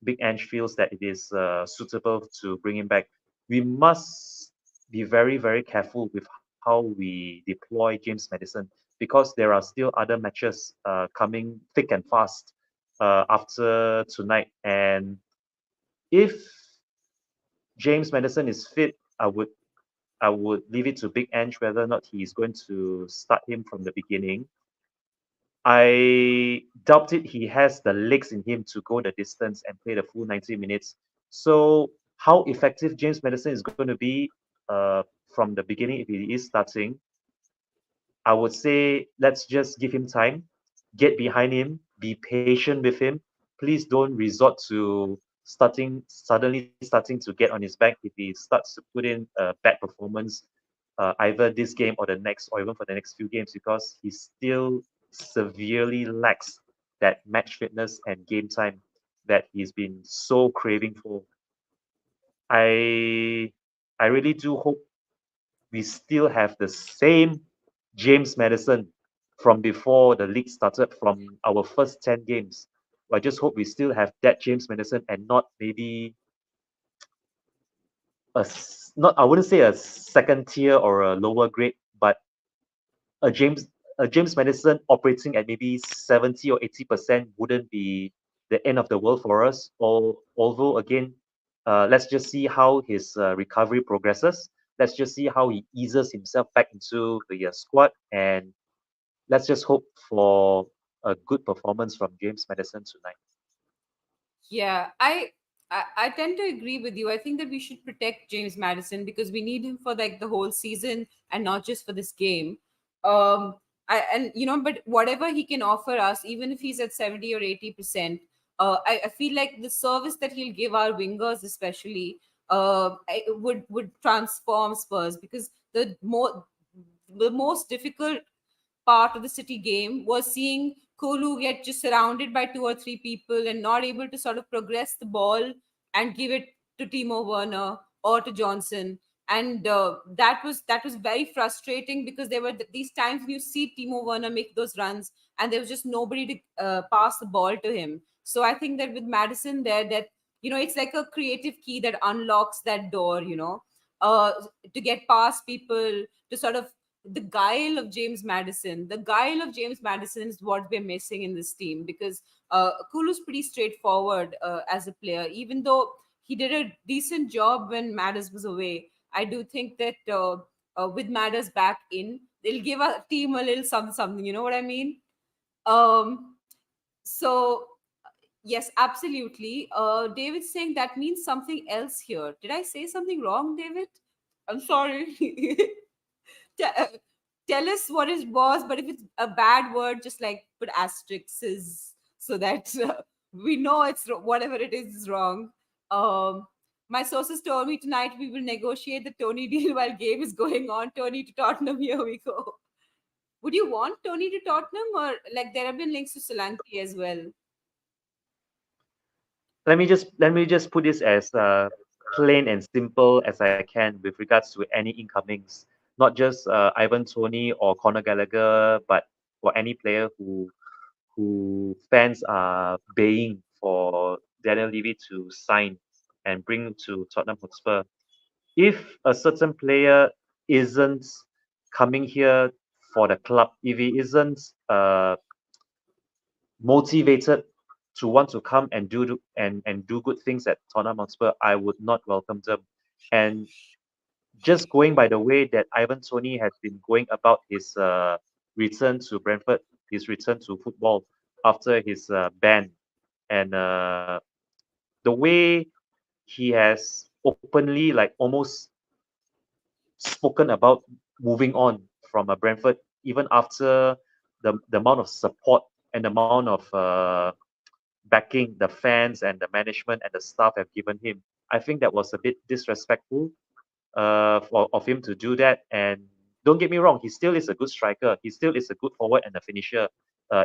Big Ange feels that it is suitable to bring him back. We must be very, very careful with how we deploy James Madison because there are still other matches coming thick and fast after tonight. And if James Madison is fit, I would leave it to Big Ange whether or not he is going to start him from the beginning. I doubt it. He has the legs in him to go the distance and play the full 90 minutes. So, how effective James Madison is going to be from the beginning if he is starting, I would say let's just give him time, get behind him, be patient with him. Please don't resort to suddenly starting to get on his back if he starts to put in a bad performance, either this game or the next, or even for the next few games, because he still severely lacks that match fitness and game time that he's been so craving for. I I really do hope we still have the same James Maddison from before the league started, from our first 10 games. I just hope we still have that James Maddison and not maybe not, I wouldn't say a second tier or a lower grade, but a James a James Maddison operating at maybe 70 or 80% wouldn't be the end of the world for us. Although again, let's just see how his recovery progresses. Let's just see how he eases himself back into the squad, and let's just hope for a good performance from James Maddison tonight. Yeah, I tend to agree with you. I think that we should protect James Madison because we need him for like the whole season and not just for this game. Um, and but whatever he can offer us, even if he's at 70 or 80%, I feel like the service that he'll give our wingers, especially, would transform Spurs because the most difficult part of the City game was seeing Kolu get just surrounded by two or three people and not able to sort of progress the ball and give it to Timo Werner or to Johnson. And that was very frustrating because there were these times when you see Timo Werner make those runs and there was just nobody to pass the ball to him. So I think that with Madison there, that it's like a creative key that unlocks that door. Uh, to get past people, to sort of the guile of James Madison. The guile of James Madison is what we're missing in this team because Kulu's pretty straightforward as a player. Even though he did a decent job when Madders was away, I do think that with Madders back in, they'll give a team a little something, something. You know what I mean? Um, so yes, absolutely. David's saying that means something else here. Did I say something wrong, David? I'm sorry. Te- uh, Tell us what it was, but if it's a bad word, just like put asterisks so that we know whatever it is wrong. Um, my sources told me tonight we will negotiate the Tony deal while game is going on. Tony to Tottenham, here we go. Would you want Tony to Tottenham, or like there have been links to Solanke as well? Let me just put this as plain and simple as I can with regards to any incomings, not just Ivan Toney or Conor Gallagher, but for any player who fans are baying for Daniel Levy to sign and bring to Tottenham Hotspur. If a certain player isn't coming here for the club, if he isn't motivated to want to come and do good things at Tottenham Hotspur, I would not welcome them. And just going by the way that Ivan Toney has been going about his return to Brentford, his return to football after his ban, and the way he has openly, like almost spoken about moving on from Brentford, even after the amount of support and the amount of backing the fans and the management and the staff have given him. I think that was a bit disrespectful of him to do that. And don't get me wrong, he still is a good striker. He still is a good forward and a finisher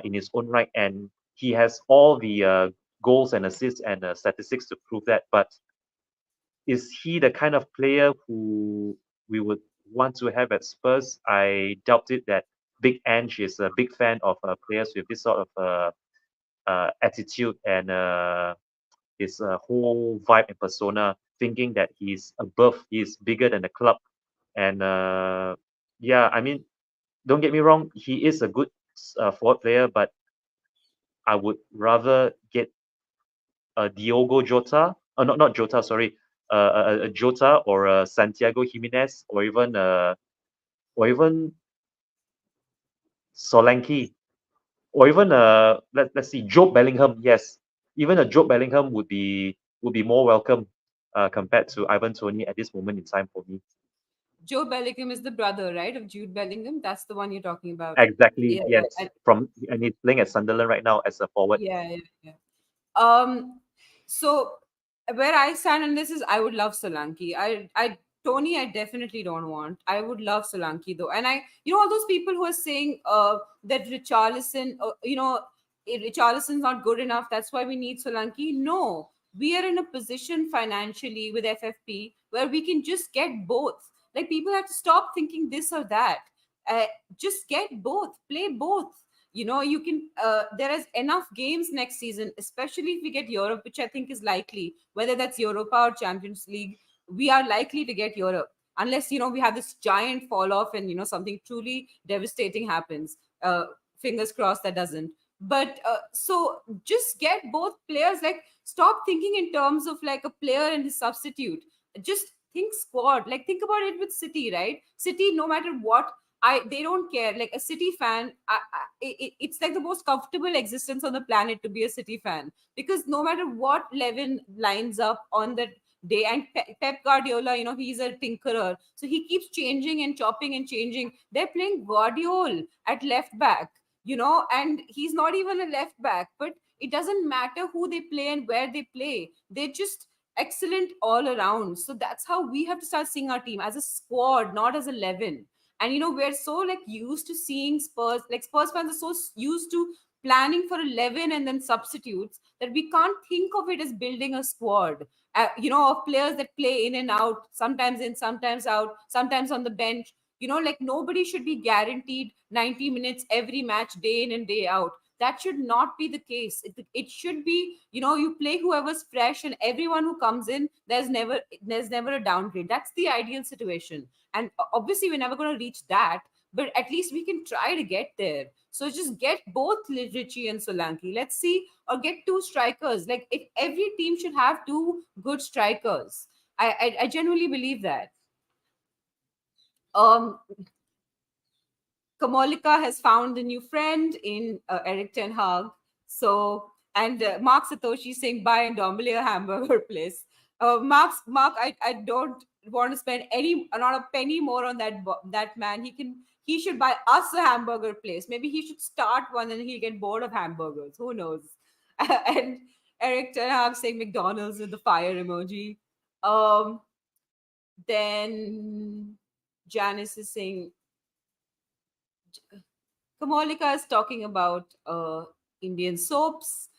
in his own right. And he has all the goals and assists and statistics to prove that. But is he the kind of player who we would want to have at Spurs? I doubt it that Big Ange is a big fan of players with this sort of attitude and his whole vibe and persona, thinking that he's bigger than the club. And yeah, I mean, don't get me wrong, he is a good forward player, but I would rather get a Diogo Jota, not Jota, sorry, a Jota or a Santiago Jimenez or even Solanke or even let's see Job Bellingham. Yes, even a Job Bellingham would be more welcome compared to Ivan Toney at this moment in time for me. Joe Bellingham is the brother, right, of Jude Bellingham. That's the one you're talking about. Exactly. Yeah, Yes. And he's playing at Sunderland right now as a forward. yeah. Um, so where I stand on this is I would love Solanki. Tony, I definitely don't want. I would love Solanki though, and all those people who are saying that Richarlison, Richarlison's not good enough. That's why we need Solanki. No, we are in a position financially with FFP where we can just get both. Like people have to stop thinking this or that. Uh, just get both, play both. You can there is enough games next season, especially if we get Europe, which I think is likely, whether that's Europa or Champions League. We are likely to get Europe unless we have this giant fall off and something truly devastating happens. Fingers crossed that doesn't. But so just get both players. Like stop thinking in terms of like a player and his substitute. Just think squad. Like think about it with City, right? City, no matter what, they don't care. Like a City fan, it's like the most comfortable existence on the planet to be a City fan, because no matter what Levin lines up on that day, and Pep Guardiola, he's a tinkerer, so he keeps changing and chopping and changing. They're playing Guardiola at left back, and he's not even a left back, but it doesn't matter who they play and where they play. They're just excellent all around. So that's how we have to start seeing our team, as a squad, not as 11. And we're so like used to seeing Spurs, like Spurs fans are so used to planning for 11 and then substitutes, that we can't think of it as building a squad, of players that play in and out, sometimes in, sometimes out, sometimes on the bench. Like nobody should be guaranteed 90 minutes every match, day in and day out. That should not be the case. It should be, you play whoever's fresh, and everyone who comes in, there's never a downgrade. That's the ideal situation. And obviously we're never going to reach that, but at least we can try to get there. So just get both Richie and Solanki, let's see, or get two strikers. Like if every team should have two good strikers. I genuinely believe that. um Kamolika has found a new friend in Eric Ten Hag. So, and Mark Satoshi saying buy and Dombele a hamburger place. Mark, I don't want to spend not a penny more on that man. He should buy us a hamburger place. Maybe he should start one and he'll get bored of hamburgers. Who knows? And Eric Ten Hag saying McDonald's with the fire emoji. Um, then Janice is saying Kamalika is talking about Indian soaps.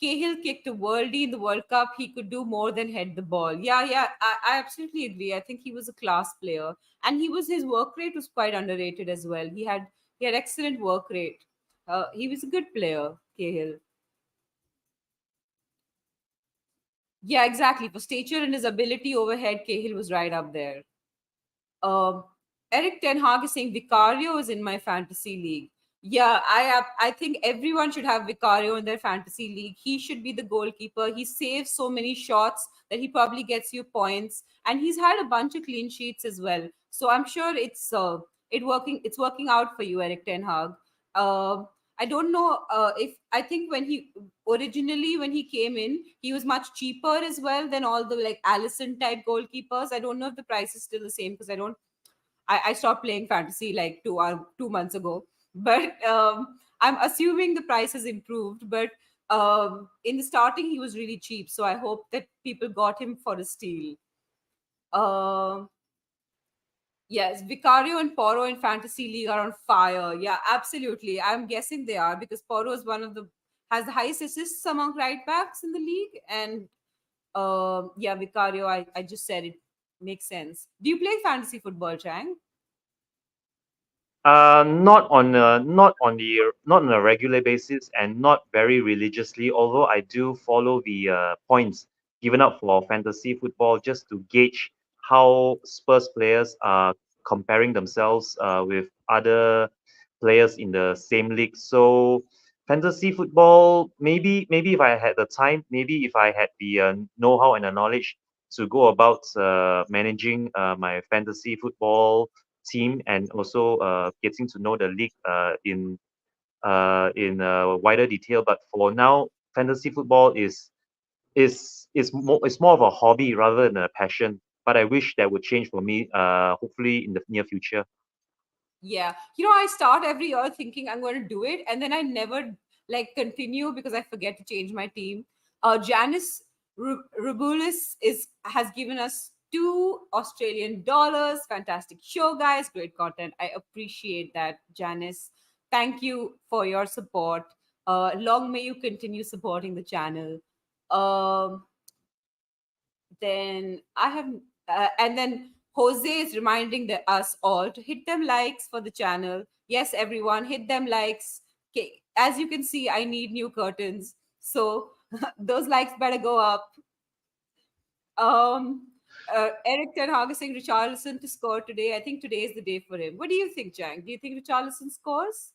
Cahill kicked a worldie in the World Cup. He could do more than head the ball. Yeah, yeah, I absolutely agree. I think he was a class player, and his work rate was quite underrated as well. He had excellent work rate. He was a good player, Cahill. Yeah, exactly. For stature and his ability overhead, Cahill was right up there. Um, Eric Ten Hag is saying Vicario is in my fantasy league. Yeah, I think everyone should have Vicario in their fantasy league. He should be the goalkeeper. He saves so many shots that he probably gets you points, and he's had a bunch of clean sheets as well. So I'm sure it's working out for you, Eric Ten Hag. Uh, I don't know if I think when he came in, he was much cheaper as well than all the like Allison type goalkeepers. I don't know if the price is still the same, because I stopped playing fantasy like 2 months ago. But I'm assuming the price has improved. But in the starting, he was really cheap. So I hope that people got him for a steal. Um Yes, Vicario and Poro in Fantasy League are on fire. Yeah, absolutely. I'm guessing they are, because Poro is has the highest assists among right backs in the league. And yeah, Vicario, I just said it makes sense. Do you play fantasy football, Chang? Not on a regular basis and not very religiously. Although I do follow the points given out for fantasy football just to gauge how Spurs players are comparing themselves with other players in the same league. So fantasy football, maybe if I had the time, maybe if I had the know-how and the knowledge to go about managing my fantasy football team and also getting to know the league in wider detail. But for now, fantasy football is more of a hobby rather than a passion. But I wish that would change for me. Hopefully in the near future. Yeah. I start every year thinking I'm going to do it, and then I never like continue because I forget to change my team. Janice Rubulis is has given us $2 Australian. Fantastic show, guys. Great content. I appreciate that, Janice. Thank you for your support. Long may you continue supporting the channel. Um, then I have, and then Jose is reminding us all to hit them likes for the channel. Yes, everyone, hit them likes. Okay, as you can see, I need new curtains, so those likes better go up. Um, Eric Ten Hag is saying Richarlison to score today. I think today is the day for him. What do you think, Jang? Do you think Richarlison scores?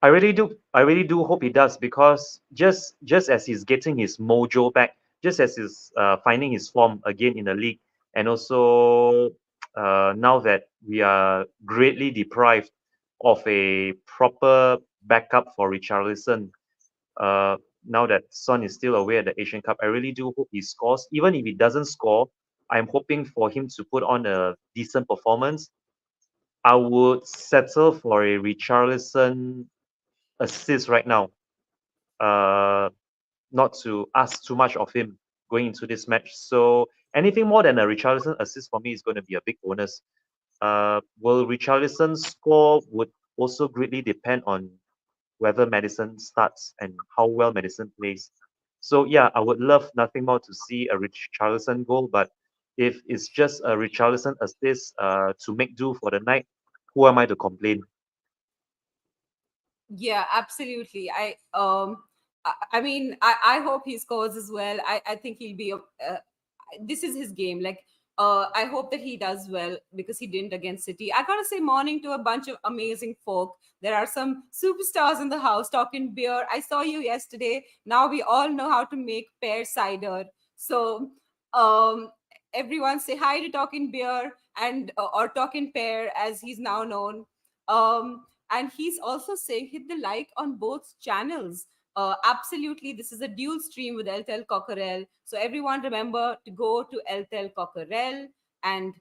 I really do. I really do hope he does because just as he's getting his mojo back, just as he's finding his form again in the league, and also now that we are greatly deprived of a proper backup for Richarlison, uh, now that Son is still away at the Asian Cup, I really do hope he scores. Even if he doesn't score, I'm hoping for him to put on a decent performance. I would settle for a Richarlison assist right now. Uh, Not to ask too much of him going into this match. So anything more than a Richarlison assist for me is going to be a big bonus. Will Richarlison score would also greatly depend on whether Maddison starts and how well Maddison plays. So yeah, I would love nothing more to see a Richarlison goal, but if it's just a Richarlison assist to make do for the night, who am I to complain? Yeah, absolutely. I mean, I hope he scores as well. I think he'll be. This is his game. Like, I hope that he does well because he didn't against City. I gotta say, morning to a bunch of amazing folk. There are some superstars in the house talking beer. I saw you yesterday. Now we all know how to make pear cider. So, um, everyone say hi to Talking Beer and or Talking Pear as he's now known. And he's also saying hit the like on both channels. Absolutely, this is a dual stream with Eltel Cockerel. So everyone remember to go to Eltel Cockerel and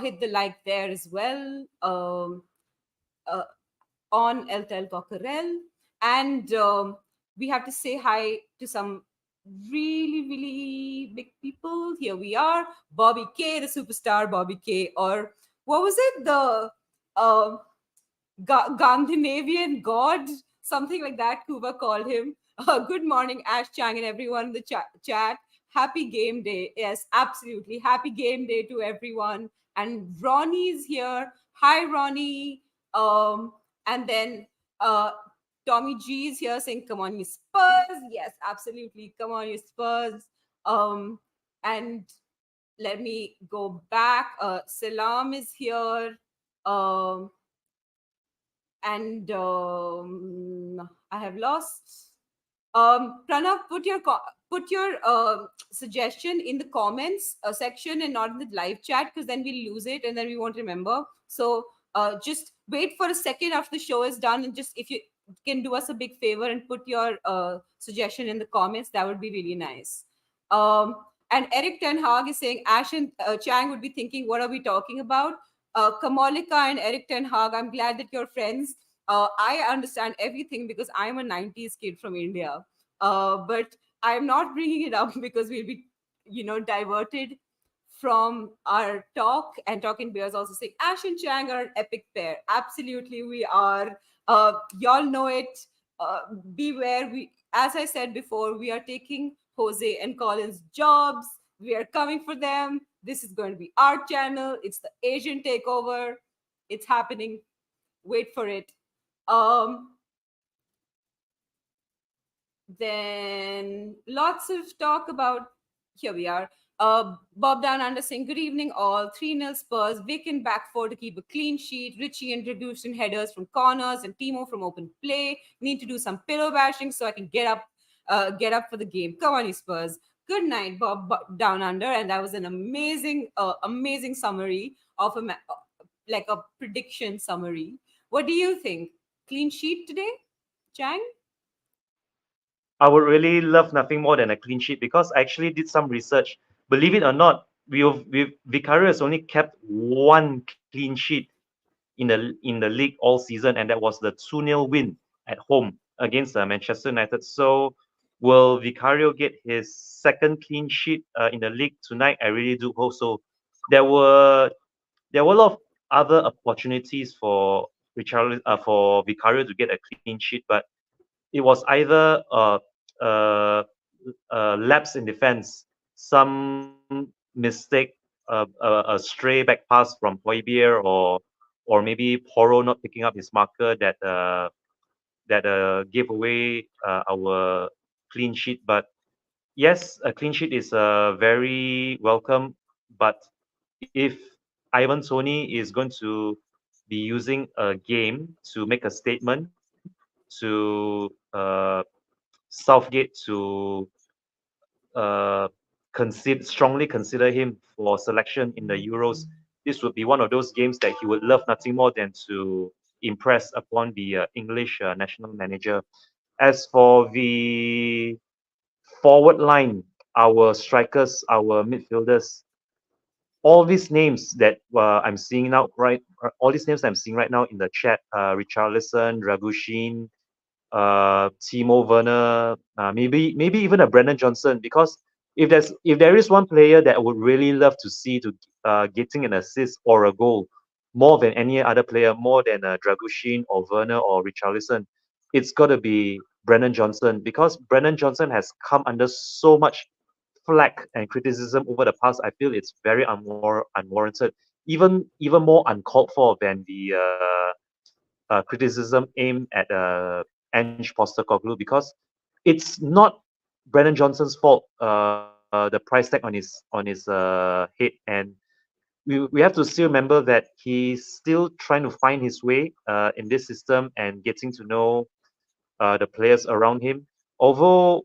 hit the like there as well. Uh, on Eltel Cockerel. And we have to say hi to some really, really big people. Here we are. Bobby K, the superstar Bobby K. Or what was it? The uh, Gandhinavian god, something like that. Kuba called him. Good morning, Ash Chang, and everyone in the chat. Happy game day. Yes, absolutely. Happy game day to everyone. And Ronnie's here. Hi, Ronnie. And then uh, Tommy G is here saying, "Come on, you Spurs." Yes, absolutely. Come on, you Spurs. And let me go back. Salam is here. Um, and I have lost. Pranav, put your suggestion in the comments section and not in the live chat because then we'll lose it and then we won't remember. So just wait for a second after the show is done and just if you can do us a big favor and put your suggestion in the comments, that would be really nice. Um, and Eric Ten Hag is saying Ash and Chang would be thinking, what are we talking about? Kamolika and Eric Ten Hag, I'm glad that you're friends. I understand everything because I'm a 90s kid from India. But I'm not bringing it up because we'll be, diverted from our talk. And Talking Bears also saying Ash and Chang are an epic pair. Absolutely, we are. Y'all know it. Beware. As I said before, we are taking Jose and Colin's jobs. We are coming for them. This is going to be our channel. It's the Asian takeover. It's happening. Wait for it. Um, then lots of talk about here we are. Bob Down Under saying, good evening, all. 3-0 Spurs. Vic in back four to keep a clean sheet. Richie introducing headers from corners and Timo from open play. Need to do some pillow bashing so I can get up for the game. Come on, you Spurs. Good night, Down Under. And that was an amazing summary of like a prediction summary. What do you think? Clean sheet today, Chang? I would really love nothing more than a clean sheet because I actually did some research. Believe it or not, Vicario has only kept one clean sheet in the league all season, and that was the 2-0 win at home against Manchester United. So Will Vicario get his second clean sheet in the league tonight? I really do hope so. There were there were a lot of other opportunities for for Vicario to get a clean sheet, but it was either lapse in defense, some mistake, a stray back pass from Højbjerg, or maybe Porro not picking up his marker that gave away our clean sheet. But yes, a clean sheet is very welcome. But if Ivan Toney is going to be using a game to make a statement to Southgate to uh, strongly consider him for selection in the Euros, this would be one of those games that he would love nothing more than to impress upon the English national manager. As for the forward line, our strikers, our midfielders, all these names that all these names I'm seeing right now in the chat, Richarlison, Dragushin, Timo Werner, maybe even a Brennan Johnson. Because if there is one player that I would really love to see to getting an assist or a goal more than any other player, more than Dragushin or Werner or Richarlison, it's got to be Brennan Johnson, because Brennan Johnson has come under so much flack and criticism over the past. I feel it's very unwarranted, even more uncalled for than the criticism aimed at Ange Postecoglou, because it's not Brennan Johnson's fault. The price tag on his head, and we have to still remember that he's still trying to find his way in this system and getting to know the players around him. Although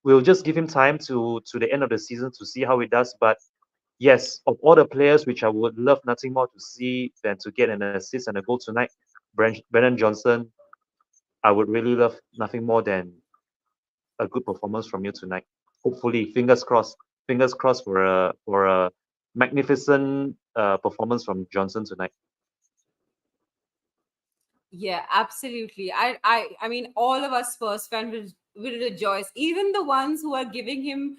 we'll just give him time to the end of the season to see how he does. But yes, of all the players which I would love nothing more to see than to get an assist and a goal tonight, Brennan Johnson, I would really love nothing more than a good performance from you tonight. Hopefully, fingers crossed for a magnificent performance from Johnson tonight. Yeah, absolutely. I mean, all of us Spurs fans will rejoice. Even the ones who are giving him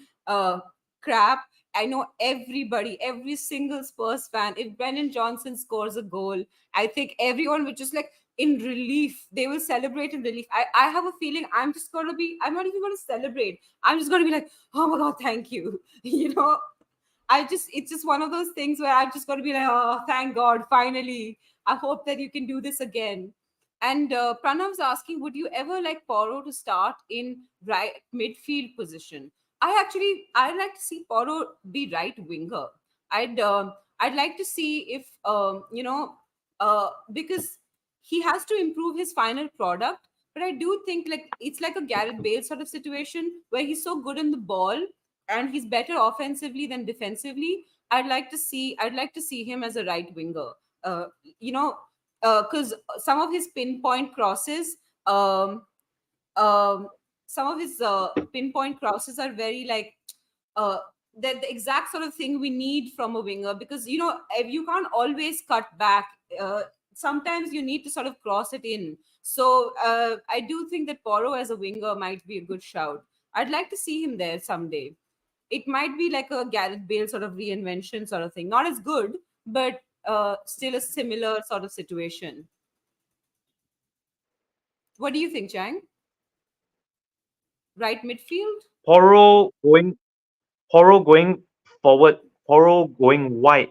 crap. I know everybody, every single Spurs fan. If Brennan Johnson scores a goal, I think everyone would just like in relief. They will celebrate in relief. I have a feeling I'm just gonna be. I'm not even gonna celebrate. I'm just gonna be like, oh my god, thank you. It's just one of those things where I've just got to be like, oh, thank God, finally. I hope that you can do this again. And Pranav's asking, would you ever like Poro to start in right midfield position? I'd like to see Poro be right winger. I'd like to see if because he has to improve his final product. But I do think like it's like a Gareth Bale sort of situation where he's so good in the ball and he's better offensively than defensively. I'd like to see him as a right winger. Uh, you know, because some of his pinpoint crosses, um, um, some of his pinpoint crosses are very like uh, the exact sort of thing we need from a winger, because if you can't always cut back. Sometimes you need to sort of cross it in. So I do think that Poro as a winger might be a good shout. I'd like to see him there someday. It might be like a Gareth Bale sort of reinvention sort of thing. Not as good, but still a similar sort of situation. What do you think, Chang? Right midfield? Poro going Poro going forward, Poro going wide.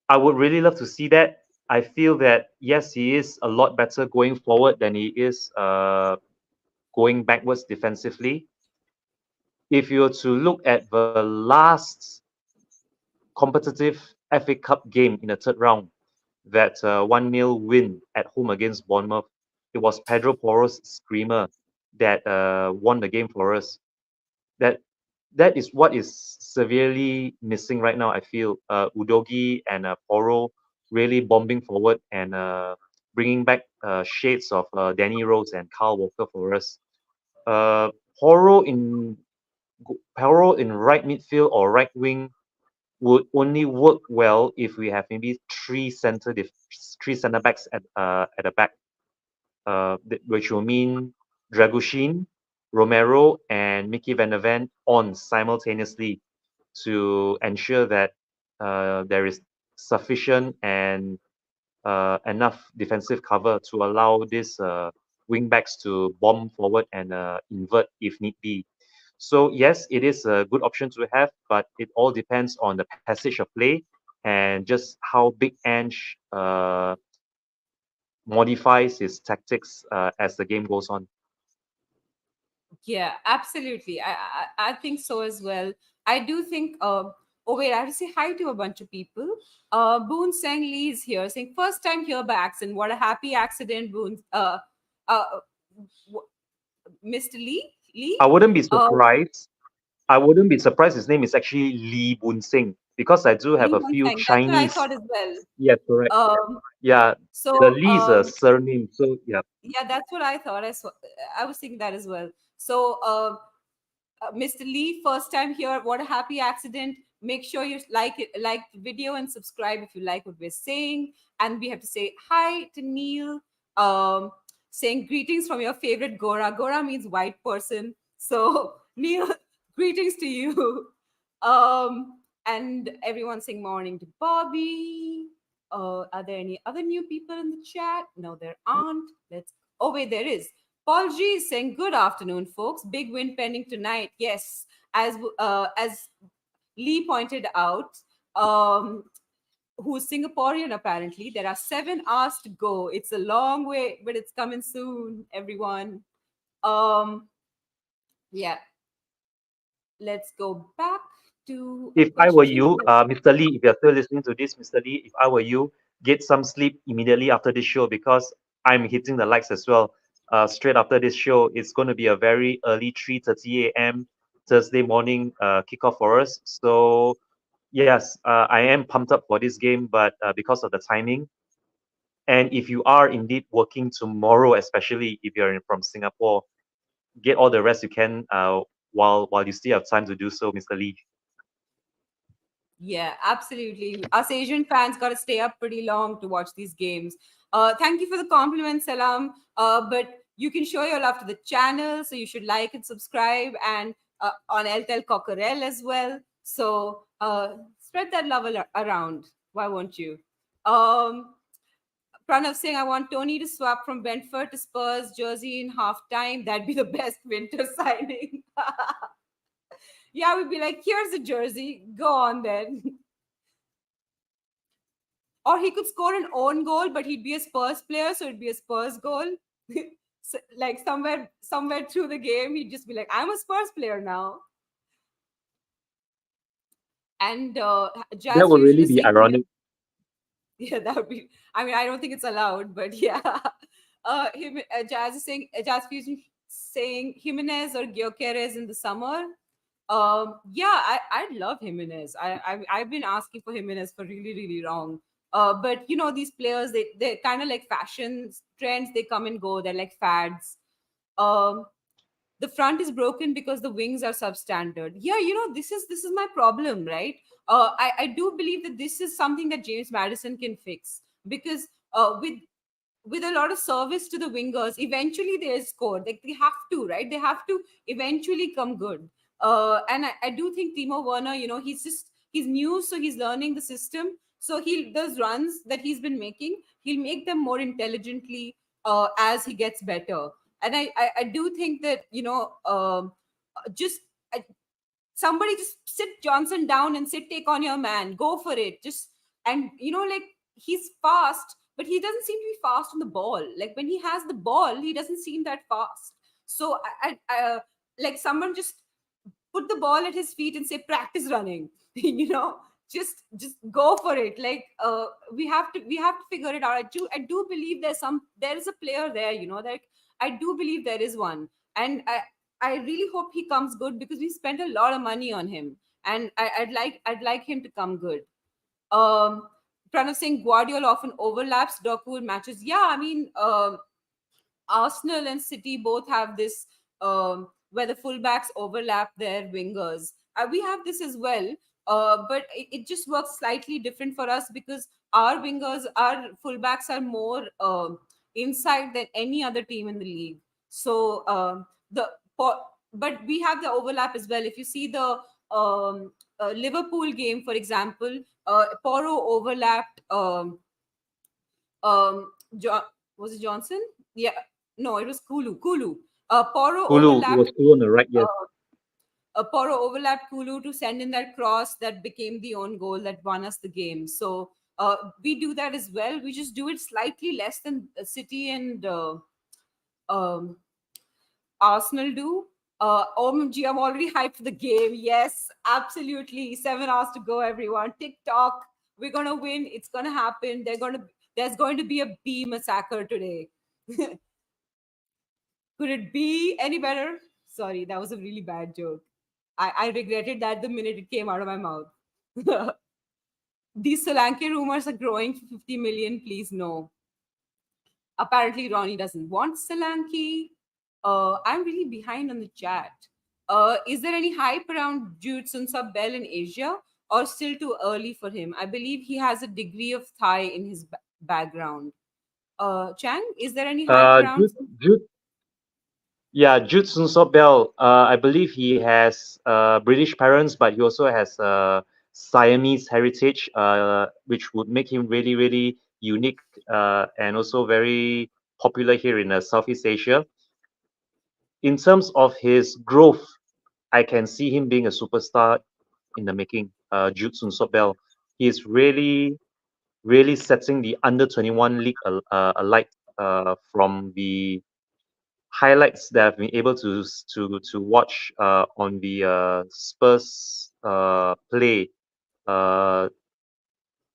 I would really love to see that. I feel that yes, he is a lot better going forward than he is going backwards defensively. If you were to look at the last competitive FA Cup game in the third round, that 1-0 win at home against Bournemouth, it was Pedro Porro's screamer that won the game for us. That that is what is severely missing right now. I feel Udogi and Porro really bombing forward and bringing back shades of Danny Rose and Carl Walker for us. Uh, Porro in Porro in right midfield or right wing would only work well if we have maybe three center backs at the back, which will mean Dragushin. Romero and Mickey Van der Ven on simultaneously to ensure that there is sufficient and enough defensive cover to allow these wing backs to bomb forward and invert if need be. So yes, it is a good option to have, but it all depends on the passage of play and just how Big Ange modifies his tactics as the game goes on. Yeah, absolutely. I think so as well. I do think. Oh wait, I have to say hi to a bunch of people. Boon Seng Lee is here, saying first time here by accident. What a happy accident, Boon. Uh, w- Mr. Lee. I Lee. wouldn't be Uh, surprised. I wouldn't be surprised. His name is actually Lee Boon Sing because I do have Lee a Boon few Seng. That's what I Chinese. thought as well. Yeah, correct. Um, Yeah, the so Lee is a surname. So yeah, yeah, that's what I thought. I was thinking that as well. So Mr. Lee, first time here. What a happy accident. Make sure you like the video and subscribe if you like what we're saying. And we have to say hi to Neil, um, saying greetings from your favorite Gora. Gora means white person. So Neil, greetings to you. And everyone saying morning to Bobby. Are there any other new people in the chat? No, there aren't. Let's. Oh wait, there is. Paul G is saying, "Good afternoon, folks. Big win pending tonight." Yes, as Lee pointed out, who's Singaporean apparently. There are 7 hours to go. It's a long way, but it's coming soon. Everyone. Um, yeah. Let's go back to a if I were question. you, Mr. Lee, if you're still listening to this, Mr. Lee, if I were you, get some sleep immediately after this show because I'm hitting the likes as well. Straight after this show, it's going to be a very early 3:30 a.m. Thursday morning kickoff for us. So yes, I am pumped up for this game, but because of the timing, and if you are indeed working tomorrow, especially if you're from Singapore, get all the rest you can while you still have time to do so, Mr. Lee. Yeah, absolutely. Us Asian fans got to stay up pretty long to watch these games. Thank you for the compliment, Salam. But you can show your love to the channel, so you should like and subscribe, and on El Tel Cocorel as well. So spread that love around. Why won't you? Um, Pranav saying, I want Tony to swap from Brentford to Spurs jersey in half time. That'd be the best winter signing. Yeah, we'd be like, here's a jersey. Go on then. Or he could score an own goal, but he'd be a Spurs player, so it'd be a Spurs goal. So, like somewhere through the game, he'd just be like, I'm a Spurs player now. And That Jazz would Fusion really is be saying, ironic. yeah, that would be. I mean, I don't think it's allowed, but yeah. Jazz is saying, Jazz Fusion saying Jimenez or Gyökeres in the summer. Yeah, I love Jimenez. I've been asking for Jimenez for really really long. But you know these players they're kind of like fashion trends. They come and go. They're like fads. Um, the front is broken because the wings are substandard. Yeah, you know this is my problem, right? I do believe that this is something that James Maddison can fix because with a lot of service to the wingers, eventually they'll score. Like they have to, right? They have to eventually come good. And I do think Timo Werner, you know, he's new, so he's learning the system. So he those runs that he's been making, he'll make them more intelligently as he gets better. And I do think that just I, somebody just sit Johnson down and sit take on your man, go for it. Just and like he's fast, but he doesn't seem to be fast on the ball. Like when he has the ball, he doesn't seem that fast. So like someone just put the ball at his feet and say practice running. Just go for it. Like we have to figure it out. I do believe there is a player there. Like I do believe there is one, and I really hope he comes good because we spent a lot of money on him, and I'd like him to come good. Um, Pranav saying Guardiola often overlaps Doku in matches. Yeah, I mean, Arsenal and City both have this where the fullbacks overlap their wingers. We have this as well, but it just works slightly different for us because our fullbacks are more inside than any other team in the league. So the Po- but we have the overlap as well. If you see the Liverpool game, for example, Poro overlapped. Was it Johnson? Yeah, no, it was Kulu. Kulu. Poro Kulu, it was overlapped. Kulu on the right, yes. Uh, Poro overlapped Kulu to send in that cross that became the own goal that won us the game. So we do that as well. We just do it slightly less than City and um, Arsenal do. OMG, I'm already hyped for the game. Yes, absolutely. 7 hours to go, everyone. TikTok, we're gonna win. It's gonna happen. There's going to be a bee massacre today. Could it be any better? Sorry, that was a really bad joke. I regretted that the minute it came out of my mouth. These Solanke rumors are growing for 50 million. Please no. Apparently, Ronnie doesn't want Solanke. I'm really behind on the chat. Is there any hype around Jude Bell in Asia, or still too early for him? I believe he has a degree of Thai in his background. Chang, is there any hype around? Jude, yeah, Jude Soonsup Bell. I believe he has British parents, but he also has Siamese heritage, which would make him really, really unique and also very popular here in Southeast Asia. In terms of his growth, I can see him being a superstar in the making. Jude Soonsup Bell. He is really, really setting the under 21 league alight from the highlights that I've been able to watch on the Spurs play uh,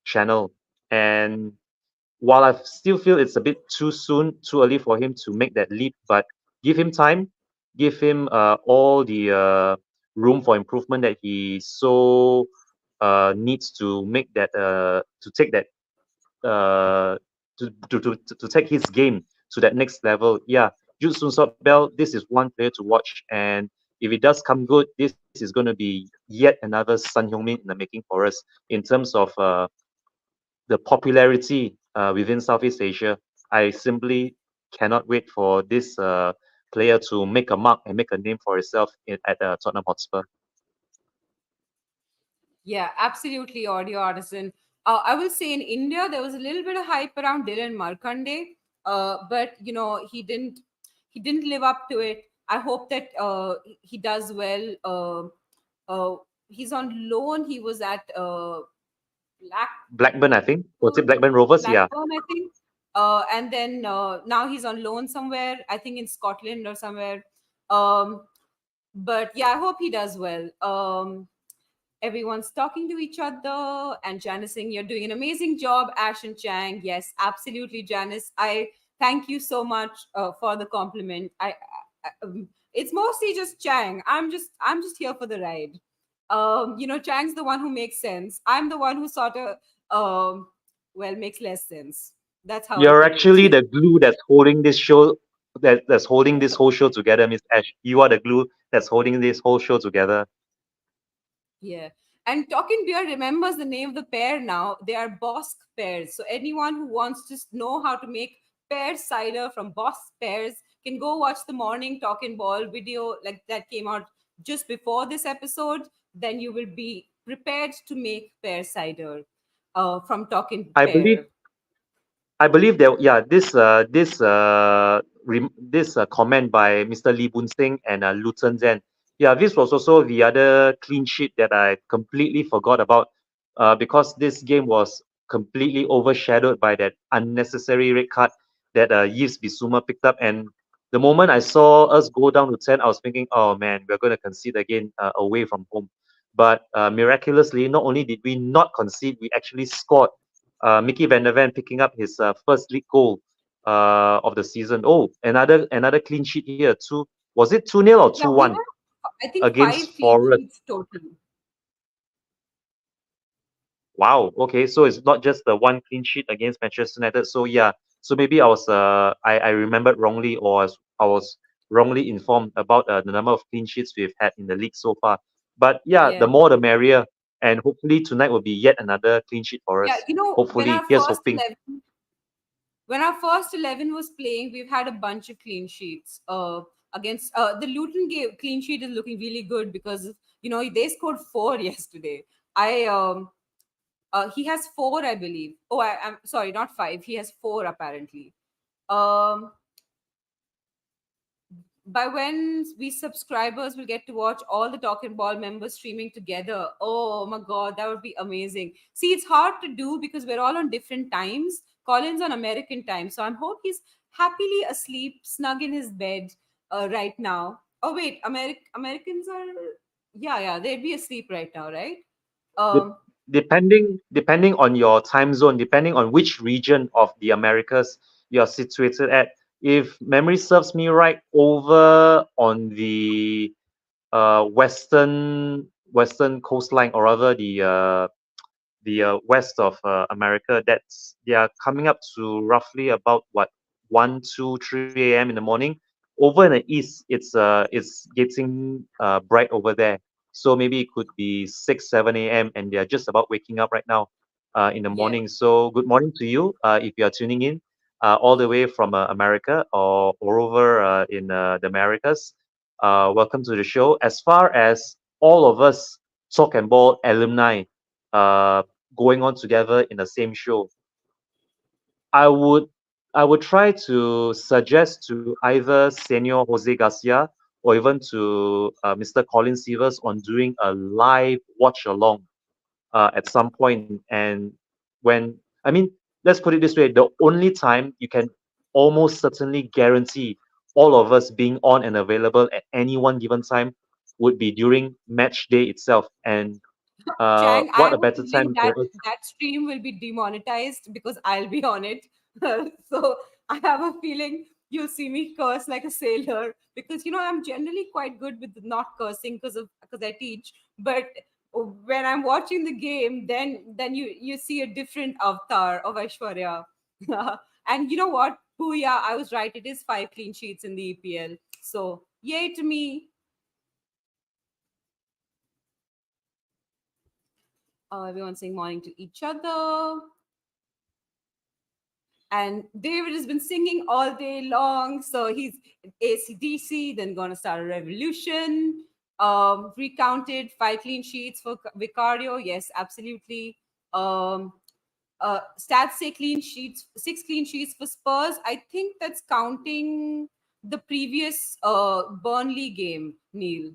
channel. And while I still feel it's a bit too soon, too early for him to make that leap, but give him time, give him all the room for improvement that he so needs to make that to take that uh, to take his game to that next level. Yeah, Jude Soonsup Bell, this is one player to watch, and if it does come good, this is going to be yet another Sun Heung-min in the making for us in terms of the popularity within Southeast Asia. I simply cannot wait for this player to make a mark and make a name for himself at Tottenham Hotspur. Yeah, absolutely, audio artisan. I will say in India there was a little bit of hype around Dylan Markande, but he didn't live up to it. I hope that he does well. He's on loan. He was at Blackburn, I think. Was it Blackburn, Blackburn Rovers? Yeah. Blackburn, I think. And then now he's on loan somewhere. I think in Scotland or somewhere. Um, but yeah, I hope he does well. Everyone's talking to each other, and Janice saying you're doing an amazing job, Ash and Chang. Yes, absolutely, Janice. I thank you so much for the compliment. It's mostly just Chang. I'm just here for the ride. Chang's the one who makes sense. I'm the one who sort of makes less sense. That's how I You're put it. actually the glue that's holding this show, that's holding this whole show together, Miss Ash. You are the glue that's holding this whole show together. Yeah. And Talking Beer remembers the name of the pair now. They are Bosk pears. So anyone who wants to know how to make pear cider from Bosk pears can go watch the morning Talking Ball video like that came out just before this episode. Then you will be prepared to make pear cider from Talking I believe Pear. I believe that yeah, this comment by Mr. Lee Boon Sing and Luton Zen. Yeah, this was also the other clean sheet that I completely forgot about because this game was completely overshadowed by that unnecessary red card that Yves Bissouma picked up. And the moment I saw us go down to 10, I was thinking, oh man, we're going to concede again away from home. But miraculously, not only did we not concede, we actually scored. Mickey Van der Ven picking up his first league goal of the season. Oh, another clean sheet here. Was it 2-0 or Yeah, 2-1 I think against 5 clean Forest? sheets total. Wow. Okay, so it's not just the one clean sheet against Manchester United. So yeah, so maybe I remembered wrongly, or I was wrongly informed about the number of clean sheets we've had in the league so far. But yeah, Yeah. the more the merrier. And hopefully tonight will be yet another clean sheet for Yeah, us. Hopefully, here's hoping. when our first 11 was playing, we've had a bunch of clean sheets. against the Luton game. Clean sheet is looking really good because they scored four yesterday. I He has four, I believe. Oh, I'm sorry, not five. He has four apparently. Um, by when we subscribers will get to watch all the Talking Ball members streaming together. Oh my god, that would be amazing. See, it's hard to do because we're all on different times. Colin's on American time, so I hope he's happily asleep, snug in his bed right now. Oh wait, Americans are, yeah, they'd be asleep right now, right? De- Um, depending on your time zone, depending on which region of the Americas you are situated at. If memory serves me right, over on the western coastline, or rather the west of America, that's they are coming up to roughly about what 1, 2, 3 a.m. in the morning. Over in the east, it's getting bright over there, so maybe it could be 6, 7 a.m. and they are just about waking up right now in the yeah, morning. So good morning to you if you are tuning in all the way from America or over in the Americas. Welcome to the show. As far as all of us Talk and Ball alumni uh, going on together in the same show, I would I would try to suggest to either Senor Jose Garcia or even to Mr. Colin Sievers on doing a live watch along at some point. And when I mean, let's put it this way: the only time you can almost certainly guarantee all of us being on and available at any one given time would be during match day itself. And Chang, I what have a a better feeling time that for us. that stream will be demonetized because I'll be on it. So I have a feeling you'll see me curse like a sailor because I'm generally quite good with not cursing because I teach. But when I'm watching the game, then you see a different avatar of Aishwarya. And you know what? Booyah, I was right. It is five clean sheets in the EPL. So yay to me. Everyone saying morning to each other. And David has been singing all day long. So he's ACDC, then gonna start a revolution. Recounted five clean sheets for Vicario. Yes, absolutely. Um, Stats say clean sheets, six clean sheets for Spurs. I think that's counting the previous Burnley game, Neil.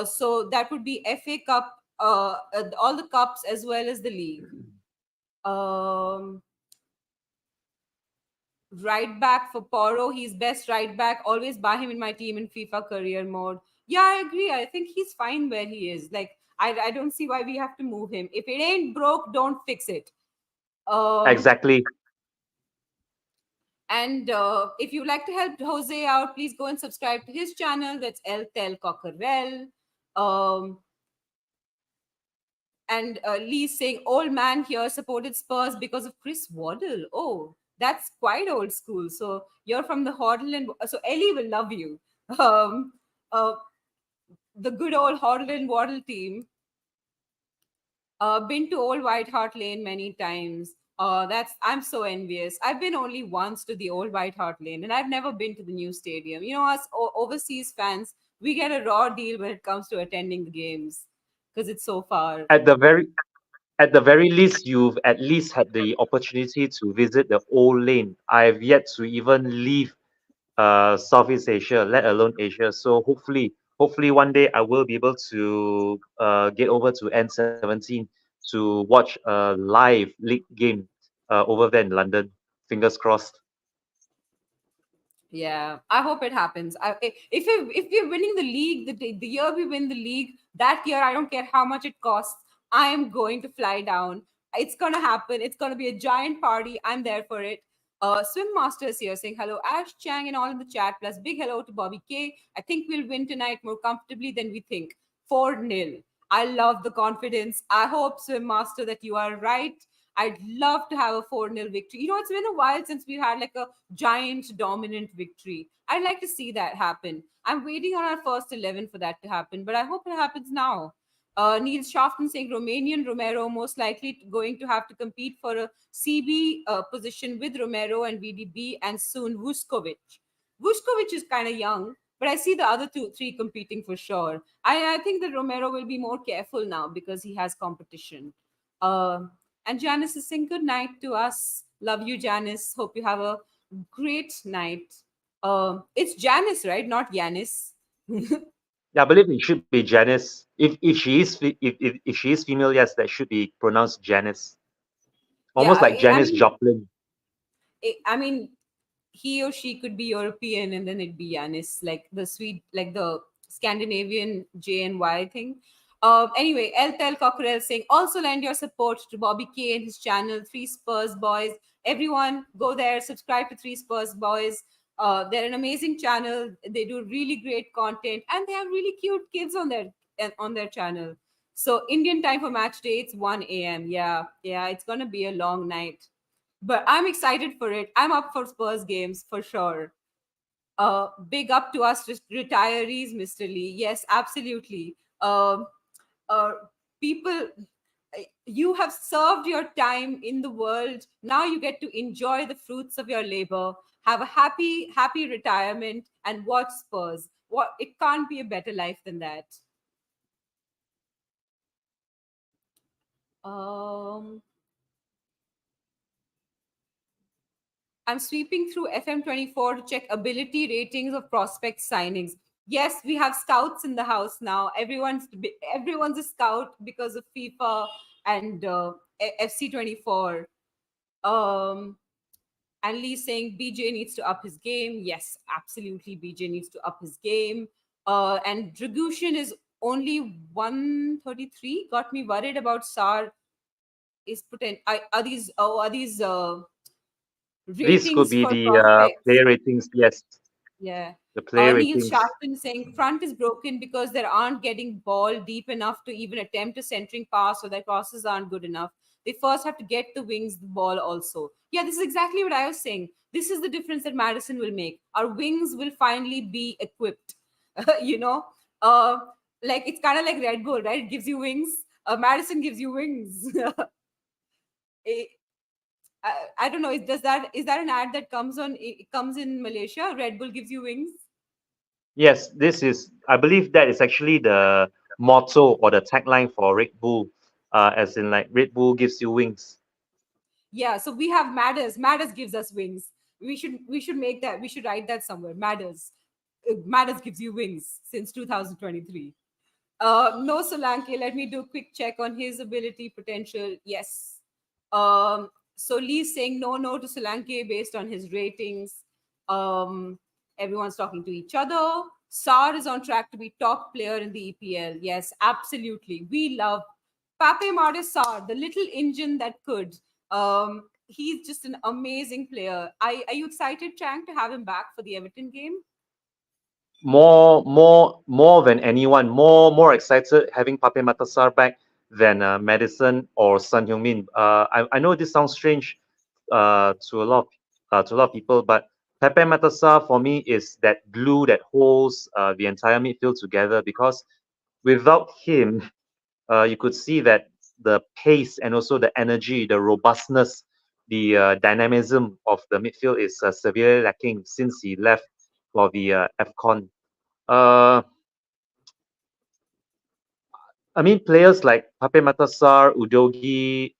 So that would be FA Cup, all the cups as well as the league. Um, Right back for Poro. He's best right back. Always buy him in my team in FIFA career mode. Yeah, I agree. I think he's fine where he is. Like, I don't see why we have to move him. If it ain't broke, don't fix it. Um, Exactly. and if you'd like to help Jose out, please go and subscribe to his channel. That's El Tel Cockerel. Um, and Lee's saying, old man here supported Spurs because of Chris Waddle. Oh, that's quite old school. So you're from the Hoddle and so Ellie will love you. Um, uh, the good old Hoddle and Waddle team. Been to Old White Hart Lane many times. That's I'm so envious. I've been only once to the Old White Hart Lane, and I've never been to the new stadium. Us overseas fans, we get a raw deal when it comes to attending the games because it's so far. At the very at the very least, you've at least had the opportunity to visit the old lane. I've yet to even leave Southeast Asia, let alone Asia. So hopefully one day I will be able to get over to N17 to watch a live league game over there in London. Fingers crossed. Yeah, I hope it happens. If we're winning the league, the year we win the league, that year I don't care how much it costs. I am going to fly down. It's gonna happen. It's gonna be a giant party. I'm there for it. Swim Masters here saying hello, Ash Chang and all in the chat. Plus big hello to Bobby K. I think we'll win tonight more comfortably than we think. 4-0. I love the confidence. I hope Swim Master that you are right. I'd love to have a 4-0 victory. It's been a while since we've had like a giant dominant victory. I'd like to see that happen. I'm waiting on our first 11 for that to happen, but I hope it happens now. Niels Schaften saying Romanian Romero most likely going to have to compete for a CB position with Romero and VDB and soon Vuskovic. Vuskovic is kind of young. But I see the other two, three competing for sure. I think that Romero will be more careful now because he has competition. Uh, and Janice is saying good night to us. Love you, Janice. Hope you have a great night. It's Janice, right? Not Yanis. Yeah, I believe it should be Janice. If she is if she is female, yes, that should be pronounced Janice. Yeah, Almost like I Janis mean, Joplin. I mean, he or she could be European and then it'd be Yanis, like the sweet, like the Scandinavian JNY thing. Anyway, El Tel Cockerel saying also lend your support to Bobby K and his channel, Three Spurs Boys. Everyone go there, subscribe to Three Spurs Boys. They're an amazing channel. They do really great content and they have really cute kids on their channel. So Indian time for match day, it's 1 a.m. Yeah, yeah, it's gonna be a long night, but I'm excited for it. I'm up for Spurs games for sure. Big up to us retirees, Mr. Lee. Yes, absolutely. Uh, people, you have served your time in the world. Now you get to enjoy the fruits of your labor. Have a happy retirement and watch Spurs. What, it can't be a better life than that. Um, I'm sweeping through FM24 to check ability ratings of prospect signings. Yes, we have scouts in the house now. Everyone's a scout because of FIFA and FC24. Um, and Lee saying BJ needs to up his game. Yes, absolutely, BJ needs to up his game. And Dragushin is only 133. Got me worried about Sar. Is are these This could ratings be for the prospects? player ratings. Yes, Yeah. the player Neil ratings. Sharpton saying front is broken because they aren't getting ball deep enough to even attempt a centering pass, or their crosses aren't good enough. They first have to get the wings the ball also. Yeah, this is exactly what I was saying. This is the difference that Maddison will make. Our wings will finally be equipped. you know, uh, like it's kind of like Red Bull, right? It gives you wings. Madison gives you wings. Eh, I don't know. Is that an ad that comes on? It comes in Malaysia. Red Bull gives you wings. Yes, this is. I believe that is actually the motto or the tagline for Red Bull, as in like Red Bull gives you wings. Yeah, so we have Matters. Matters gives us wings. We should make that. We should write that somewhere. Matters. Matters gives you wings since 2023. No Solanke. Let me do a quick check on his ability potential. Yes. So Lee's saying no to Solanke based on his ratings. Um, Everyone's talking to each other. Sar is on track to be top player in the EPL. Yes, absolutely. We love Pape Maris Sar, the little engine that could. He's just an amazing player. Are you excited, Chang, to have him back for the Everton game? More than anyone. More excited having Pape Matasar back than Madison or Sun Heung-min. I know this sounds strange to a lot of people, but Pepe Matasar for me is that glue that holds the entire midfield together because without him, you could see that the pace and also the energy, the robustness, the dynamism of the midfield is severely lacking since he left for the AFCON. Uh, I mean, players like Pape Matasar, Udogi,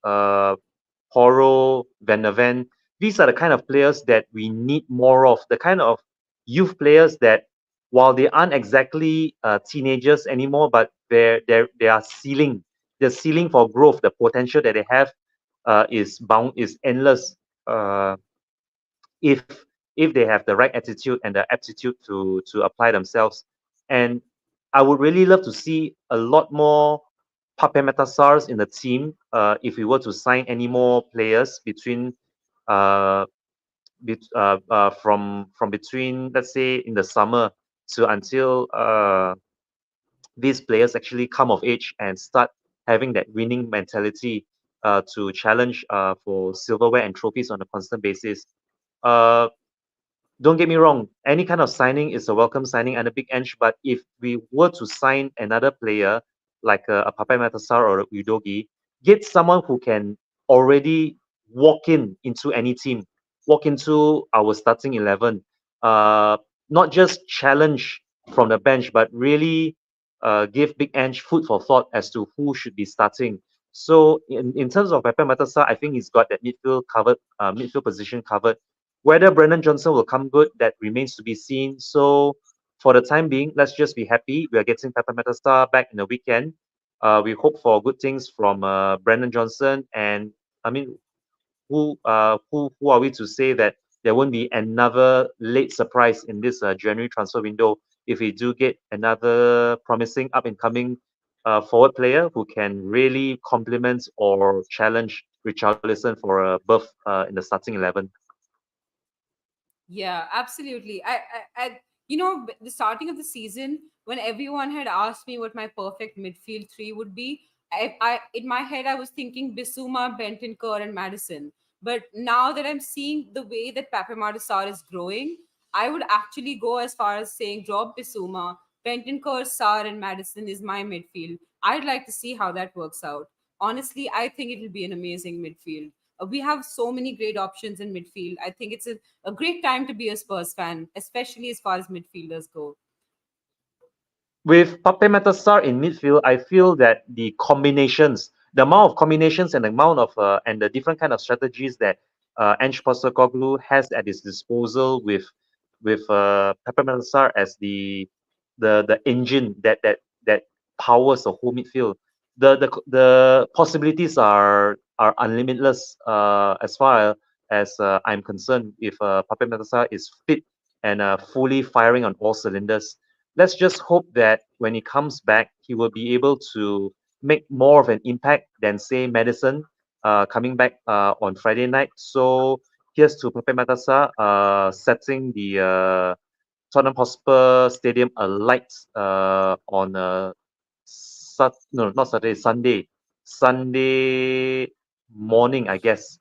Poro, Van der Ven, these are the kind of players that we need more of. The kind of youth players that, while they aren't exactly teenagers anymore, but they are ceiling. The ceiling for growth, the potential that they have, is endless. If if they have the right attitude and the aptitude to apply themselves. And I would really love to see a lot more Pape Metasars in the team if we were to sign any more players between uh, from between, let's say, in the summer to until these players actually come of age and start having that winning mentality to challenge for silverware and trophies on a constant basis. Uh, don't get me wrong, any kind of signing is a welcome signing and a big inch. But if we were to sign another player like a Pape Matasar or a Udogi, get someone who can already walk into any team, walk into our starting 11, uh, not just challenge from the bench, but really give Big Ange food for thought as to who should be starting. So in terms of Pepe Matasa, I think he's got that midfield covered, midfield position covered. Whether Brennan Johnson will come good, that remains to be seen. So for the time being, let's just be happy. We are getting Pepe Matasa back in the weekend. We hope for good things from Brennan Johnson, and I mean, who are we to say that there won't be another late surprise in this January transfer window if we do get another promising up and coming forward player who can really complement or challenge Richarlison for a berth in the starting 11. Yeah, absolutely. The starting of the season, when everyone had asked me what my perfect midfield three would be, in my head, I was thinking Bissouma, Bentancur, and Maddison. But now that I'm seeing the way that Pape Matar is growing, I would actually go as far as saying drop Bissouma, Bentancur, Sar, and Maddison is my midfield. I'd like to see how that works out. Honestly, I think it'll be an amazing midfield. We have so many great options in midfield. I think it's a great time to be a Spurs fan, especially as far as midfielders go. With Pape Matar in midfield, I feel that the combinations, the amount of combinations and the amount of and the different kind of strategies that Ange Postecoglou has at his disposal with Pape Matar as the engine that powers the whole midfield. The possibilities are unlimitless as far as I'm concerned. If Pape Matar is fit and fully firing on all cylinders, let's just hope that when he comes back, he will be able to make more of an impact than, say, Maddison coming back on Friday night. So here's to Pepe Matasa setting the Tottenham Hotspur Stadium alight on no, not Saturday, Sunday morning, I guess.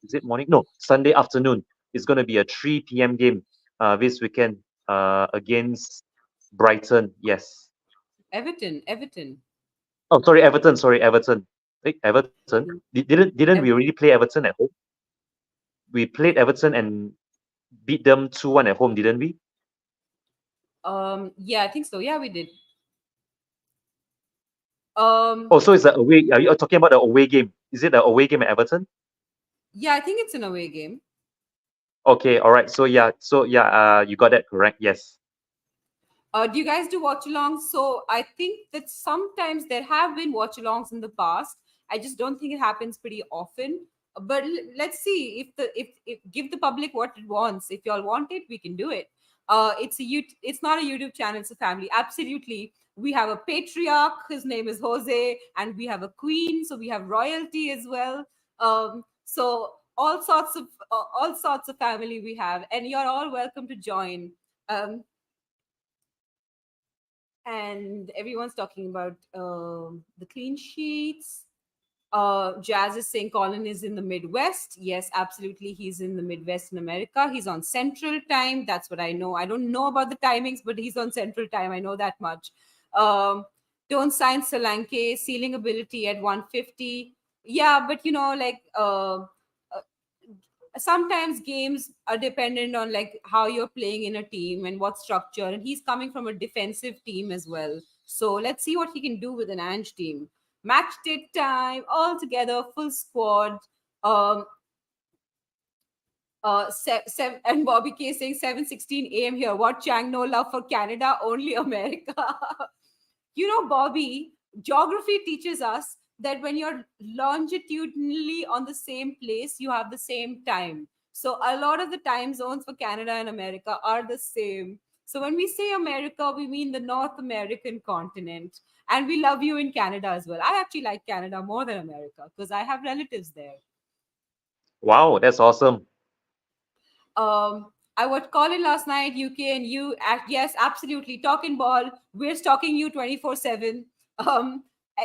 Is it morning? No, Sunday afternoon. It's going to be a 3 p.m. game this weekend against Brighton. Yes. Everton. Oh, sorry, Everton. Sorry, Everton. Wait, Everton. Didn't we already Everton. play Everton at home? We played Everton and beat them 2-1 at home, didn't we? Yeah, I think so. Yeah, we did. Oh, Um, so it's a away. Are you talking about the away game? Is it the away game at Everton? yeah, I think it's an away game. Okay, all right. So yeah, you got that correct. Yes. Do you guys do watch alongs? So I think that sometimes there have been watch alongs in the past. I just don't think it happens pretty often. But let's see if give the public what it wants. If y'all want it, we can do it. It's not a YouTube channel. It's a family. Absolutely, we have a patriarch. His name is Jose, and we have a queen. So we have royalty as well. So all sorts of family we have, and you're all welcome to join. Um, and everyone's talking about the clean sheets. Jazz is saying Colin is in the Midwest. Yes, absolutely. He's in the Midwest in America. He's on Central Time. That's what I know. I don't know about the timings, but he's on Central Time. I know that much. Um, don't sign Solanke, ceiling ability at 150. Yeah, but sometimes games are dependent on like how you're playing in a team and what structure, and he's coming from a defensive team as well, so let's see what he can do with an Ange team. Match day time all together, full squad. um and Bobby K saying 7:16 a.m. here. What, Chang? No love for Canada, only America. Bobby, geography teaches us that when you're longitudinally on the same place, you have the same time. So a lot of the time zones for Canada and America are the same. So when we say America, we mean the North American continent. And we love you in Canada as well. I actually like Canada more than America because I have relatives there. Wow, that's awesome. I watched Colin last night, UK and you. Yes, absolutely. Talking ball. We're stalking you 24/7.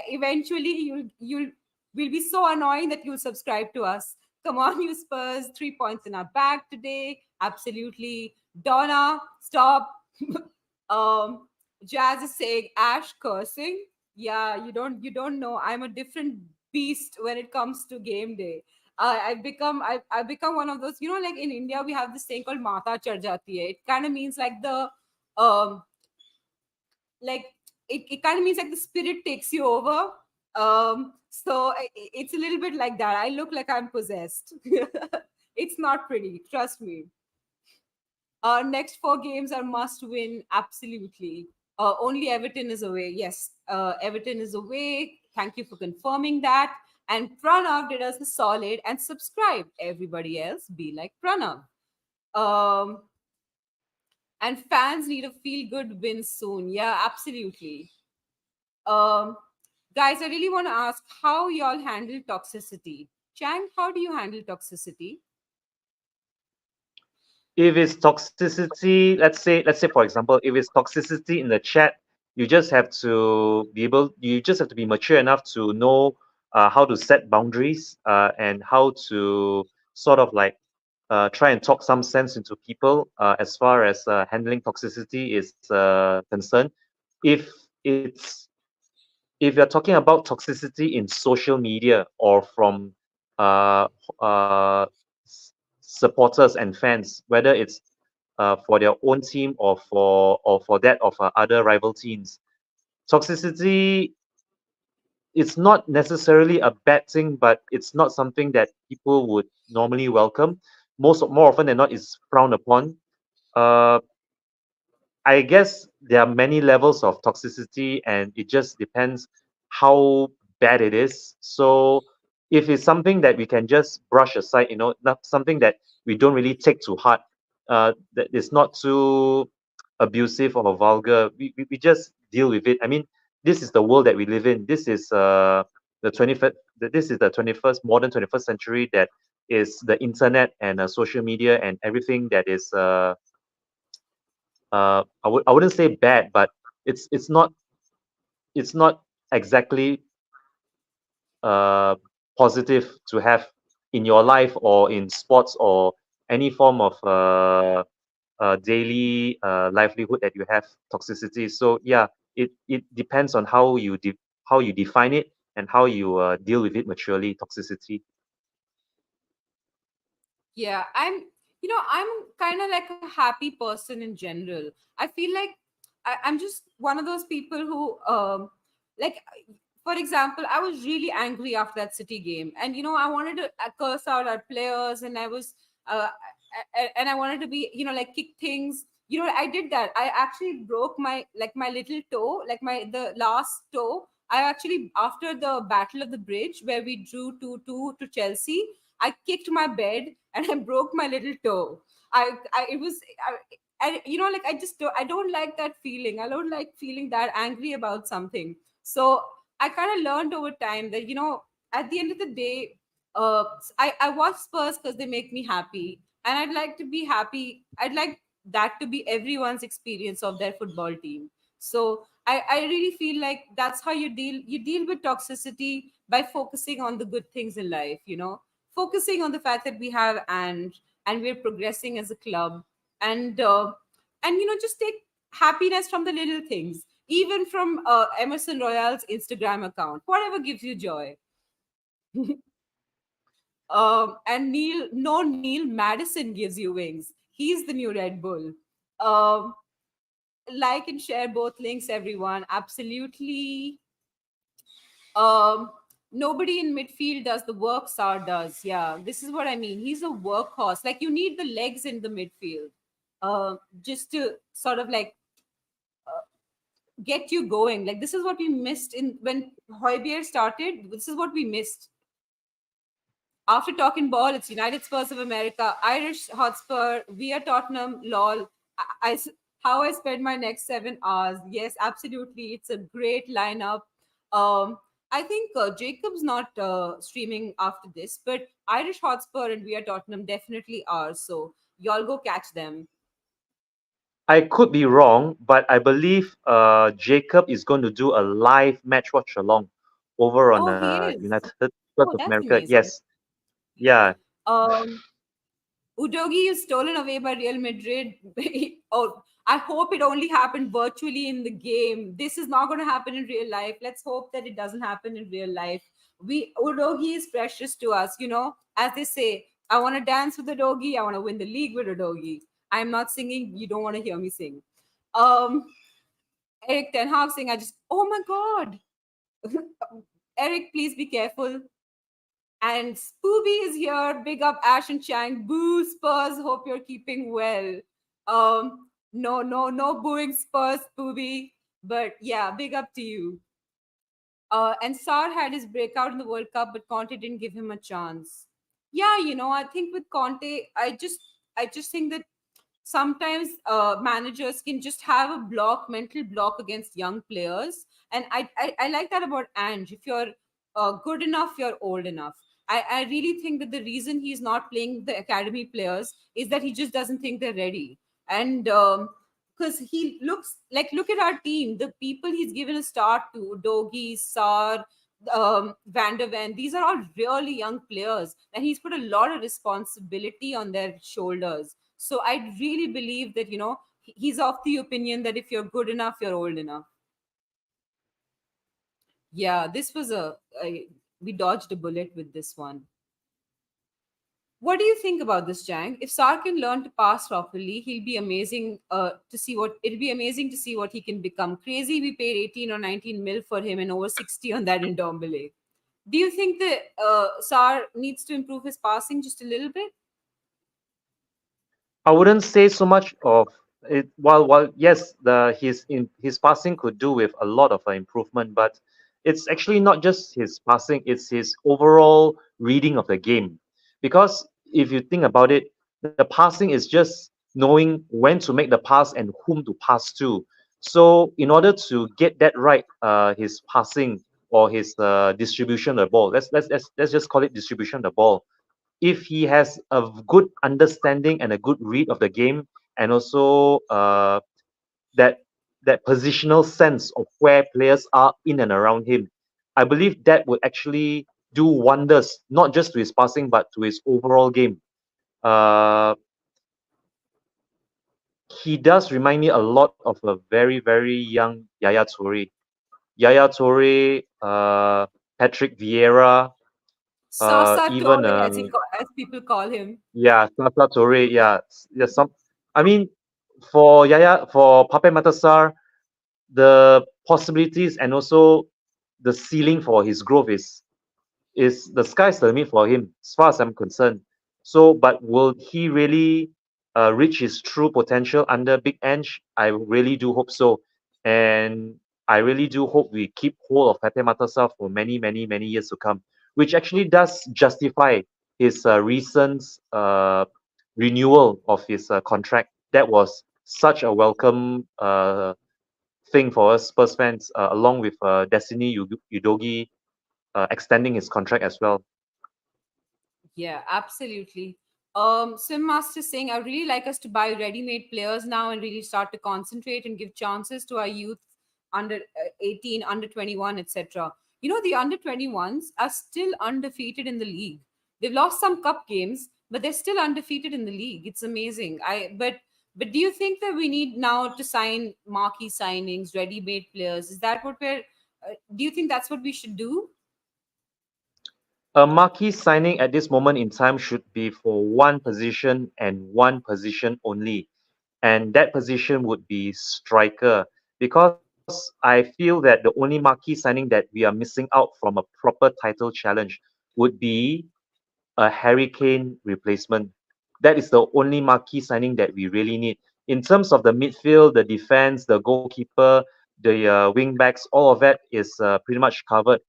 Eventually, you'll will be so annoying that you'll subscribe to us. Come on, you Spurs. 3 points in our bag today. Absolutely. Donna, stop. um, Jazz is saying Ash cursing. Yeah, you don't know. I'm a different beast when it comes to game day. I've become one of those, like in India we have this thing called Mata Char Jati hai. It kind of means like the um like it kind of means like the spirit takes you over. So it's a little bit like that. I look like I'm possessed. It's not pretty, trust me. Our next four games are must win, absolutely. Only Everton is away. Yes, Everton is away. Thank you for confirming that. And Pranav did us a solid and subscribe. Everybody else, be like Pranav. Um, and fans need a feel good win soon. Yeah, absolutely. Um, guys, I really want to ask how y'all handle toxicity. Chang, how do you handle toxicity? If it's toxicity, let's say for example, if it's toxicity in the chat, you just have to be mature enough to know how to set boundaries and how to sort of like try and talk some sense into people as far as handling toxicity is concerned. If it's if you're talking about toxicity in social media or from uh, uh, supporters and fans, whether it's for their own team or for that of other rival teams, toxicity, it's not necessarily a bad thing, but it's not something that people would normally welcome. More often than not, is frowned upon. Uh, I guess there are many levels of toxicity, and it just depends how bad it is. So, if it's something that we can just brush aside, not something that we don't really take to heart, that is not too abusive or vulgar, we just deal with it. I mean, this is the world that we live in. The 21st, this is the 21st, modern 21st century, that is the internet and social media and everything that is I wouldn't say bad, but it's not exactly uh, positive to have in your life or in sports or any form of daily livelihood that you have toxicity. So yeah, it depends on how you define it and how you deal with it maturely. Toxicity. Yeah, I'm kind of like a happy person in general. I feel like I'm just one of those people who, like, for example, I was really angry after that City game, and I wanted to curse out our players, and and I wanted to be, like kick things. I did that. I actually broke my little toe, like the last toe. I actually, after the Battle of the Bridge, where we drew 2-2 to Chelsea, I kicked my bed and I broke my little toe. I it was, I like I don't like that feeling. I don't like feeling that angry about something. So I kind of learned over time that at the end of the day, I watch Spurs because they make me happy, and I'd like to be happy. I'd like that to be everyone's experience of their football team. So I really feel like that's how you deal with toxicity, by focusing on the good things in life, focusing on the fact that we have and we're progressing as a club, and just take happiness from the little things, even from Emerson Royale's Instagram account, whatever gives you joy. And Neil Maddison gives you wings. He's the new Red Bull. um like and share both links, everyone, absolutely. um Nobody in midfield does the work Sar does. Yeah, this is what I mean. He's a workhorse. Like, you need the legs in the midfield, just to sort of like get you going. Like, this is what we missed in when Hoybier started. This is what we missed. After talking ball, it's United Spurs of America, Irish Hotspur, we are Tottenham, lol. How I spend my next 7 hours. Yes, absolutely. It's a great lineup. I think Jacob's not streaming after this, but Irish Hotspur and we are Tottenham definitely are. So y'all go catch them. I could be wrong, but I believe Jacob is going to do a live match watch along over on Oh, he is. United States Oh, of that's America. amazing. Yes, yeah. Um, Udogi is stolen away by Real Madrid. Oh, I hope it only happened virtually in the game. This is not going to happen in real life. Let's hope that it doesn't happen in real life. Udogi is precious to us, As they say, I want to dance with Udogi. I want to win the league with Udogi. I'm not singing. You don't want to hear me sing. Um, Eric Ten Hag saying, I just, oh my God. Eric, please be careful. And Spooby is here. Big up Ash and Chang. Boo Spurs. Hope you're keeping well. No booing Spurs, Spooby. But yeah, big up to you. And Sar had his breakout in the World Cup, but Conte didn't give him a chance. Yeah, I think with Conte, I just think that sometimes managers can just have a mental block against young players, and I like that about Ange. If you're good enough, you're old enough. I really think that the reason he's not playing the academy players is that he just doesn't think they're ready. And because he looks like, look at our team, the people he's given a start to, Dogi, Sar, Van der Ven, these are all really young players, and he's put a lot of responsibility on their shoulders. So I really believe that, he's of the opinion that if you're good enough, you're old enough. Yeah, this was we dodged a bullet with this one. What do you think about this, Jang? If Sar can learn to pass properly, he'll be amazing to see what it'll be amazing to see what he can become. Crazy, we paid 18 or 19 mil for him and over 60 on that in Dombele. Do you think that Sar needs to improve his passing just a little bit? I wouldn't say so much of it. While yes, his passing could do with a lot of improvement, but it's actually not just his passing; it's his overall reading of the game. Because if you think about it, the passing is just knowing when to make the pass and whom to pass to. So in order to get that right, his passing or his distribution of the ball, let's just call it distribution of the ball. If he has a good understanding and a good read of the game, and also that that positional sense of where players are in and around him, I believe that would actually do wonders, not just to his passing but to his overall game. Uh, he does remind me a lot of a very young Yaya Toure. Yaya Toure, Patrick Vieira, Sasa even Torre, as people call him. yeah, Sasa Toure, yeah, yeah. I mean, for Pape Matasar, the possibilities and also the ceiling for his growth is the sky's the limit for him, as far as I'm concerned. So, but will he really reach his true potential under Big Ange? I really do hope so, and I really do hope we keep hold of Pepe Matasa for many years to come, which actually does justify his recent renewal of his contract. That was such a welcome thing for us Spurs fans, along with Destiny Udogi extending his contract as well. Yeah, absolutely. Swim Master saying, I really like us to buy ready-made players now and really start to concentrate and give chances to our youth under 18, under 21, etc. The under 21s are still undefeated in the league. They've lost some cup games, but they're still undefeated in the league. It's amazing. But do you think that we need now to sign marquee signings, ready-made players? Is that what do you think that's what we should do? A marquee signing at this moment in time should be for one position and one position only, and that position would be striker. Because I feel that the only marquee signing that we are missing out from a proper title challenge would be a Harry Kane replacement. That is the only marquee signing that we really need. In terms of the midfield, the defense, the goalkeeper, the wing backs, all of that is pretty much covered.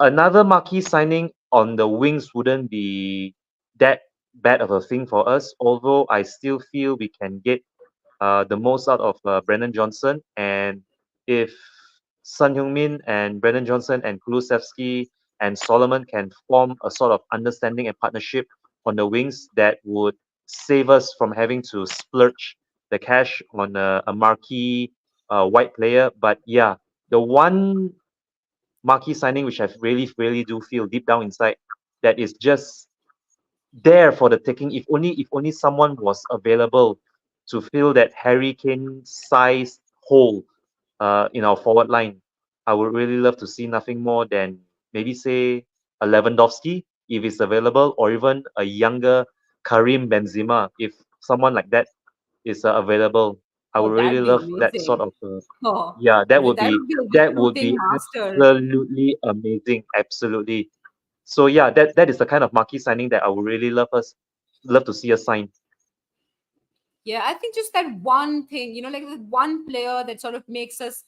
Another marquee signing on the wings wouldn't be that bad of a thing for us, although I still feel we can get the most out of Brennan Johnson. And if Sun Heung-min and Brennan Johnson and Kulusevski and Solomon can form a sort of understanding and partnership on the wings, that would save us from having to splurge the cash on a marquee white player. But yeah, the one marquee signing which I really do feel deep down inside that is just there for the taking. If only someone was available to fill that Harry Kane sized hole in our forward line. I would really love to see nothing more than maybe say a Lewandowski if it's available, or even a younger Karim Benzema if someone like that is available. I Oh, would really that'd be love that sort amazing. of Oh, yeah, that would be a that would recruiting be master. absolutely amazing. Absolutely. So yeah, that is the kind of marquee signing that I would really love to see us sign. Yeah, I think just that one thing, like that one player that sort of makes us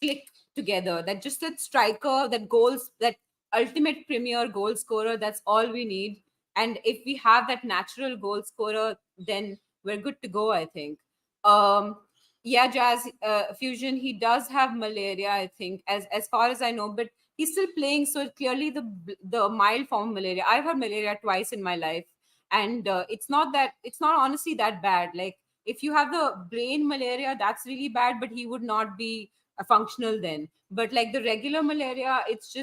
click together. That just that striker, that goals, that ultimate premier goal scorer. That's all we need. And if we have that natural goal scorer, then we're good to go. I think. Um, yeah, Jazz Fusion. He does have malaria. I think, as far as I know, but he's still playing. So clearly, the mild form of malaria. I've had malaria twice in my life, and it's not honestly that bad. Like if you have the brain malaria, that's really bad. But he would not be functional then. But like the regular malaria, it's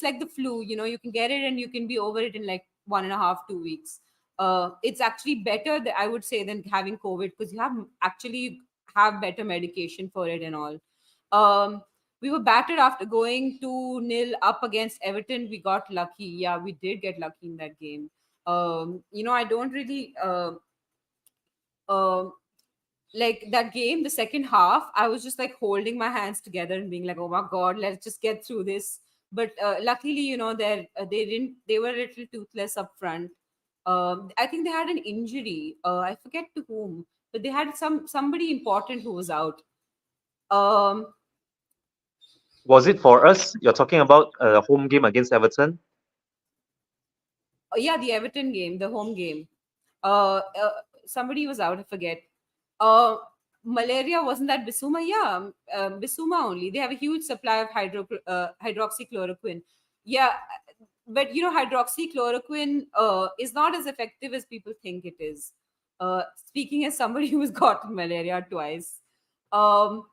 like the flu. You can get it and you can be over it in like 1.5 2 weeks. It's actually better that I would say than having COVID, because you actually have better medication for it and all. We were battered after going 2-0 up against Everton. We got lucky. Yeah, we did get lucky in that game. I don't really um like that game, the second half, I was just like holding my hands together and being like, oh my god, let's just get through this. But luckily, they were a little toothless up front. I think they had an injury. I forget to whom, but they had somebody important who was out. um Was it for us? You're talking about a home game against Everton? yeah, the Everton game, the home game. Somebody was out, I forget. uh Malaria, wasn't that Bisuma? Yeah, Bisuma only. They have a huge supply of hydroxychloroquine. Yeah, but hydroxychloroquine is not as effective as people think it is. Speaking as somebody who's gotten malaria twice. um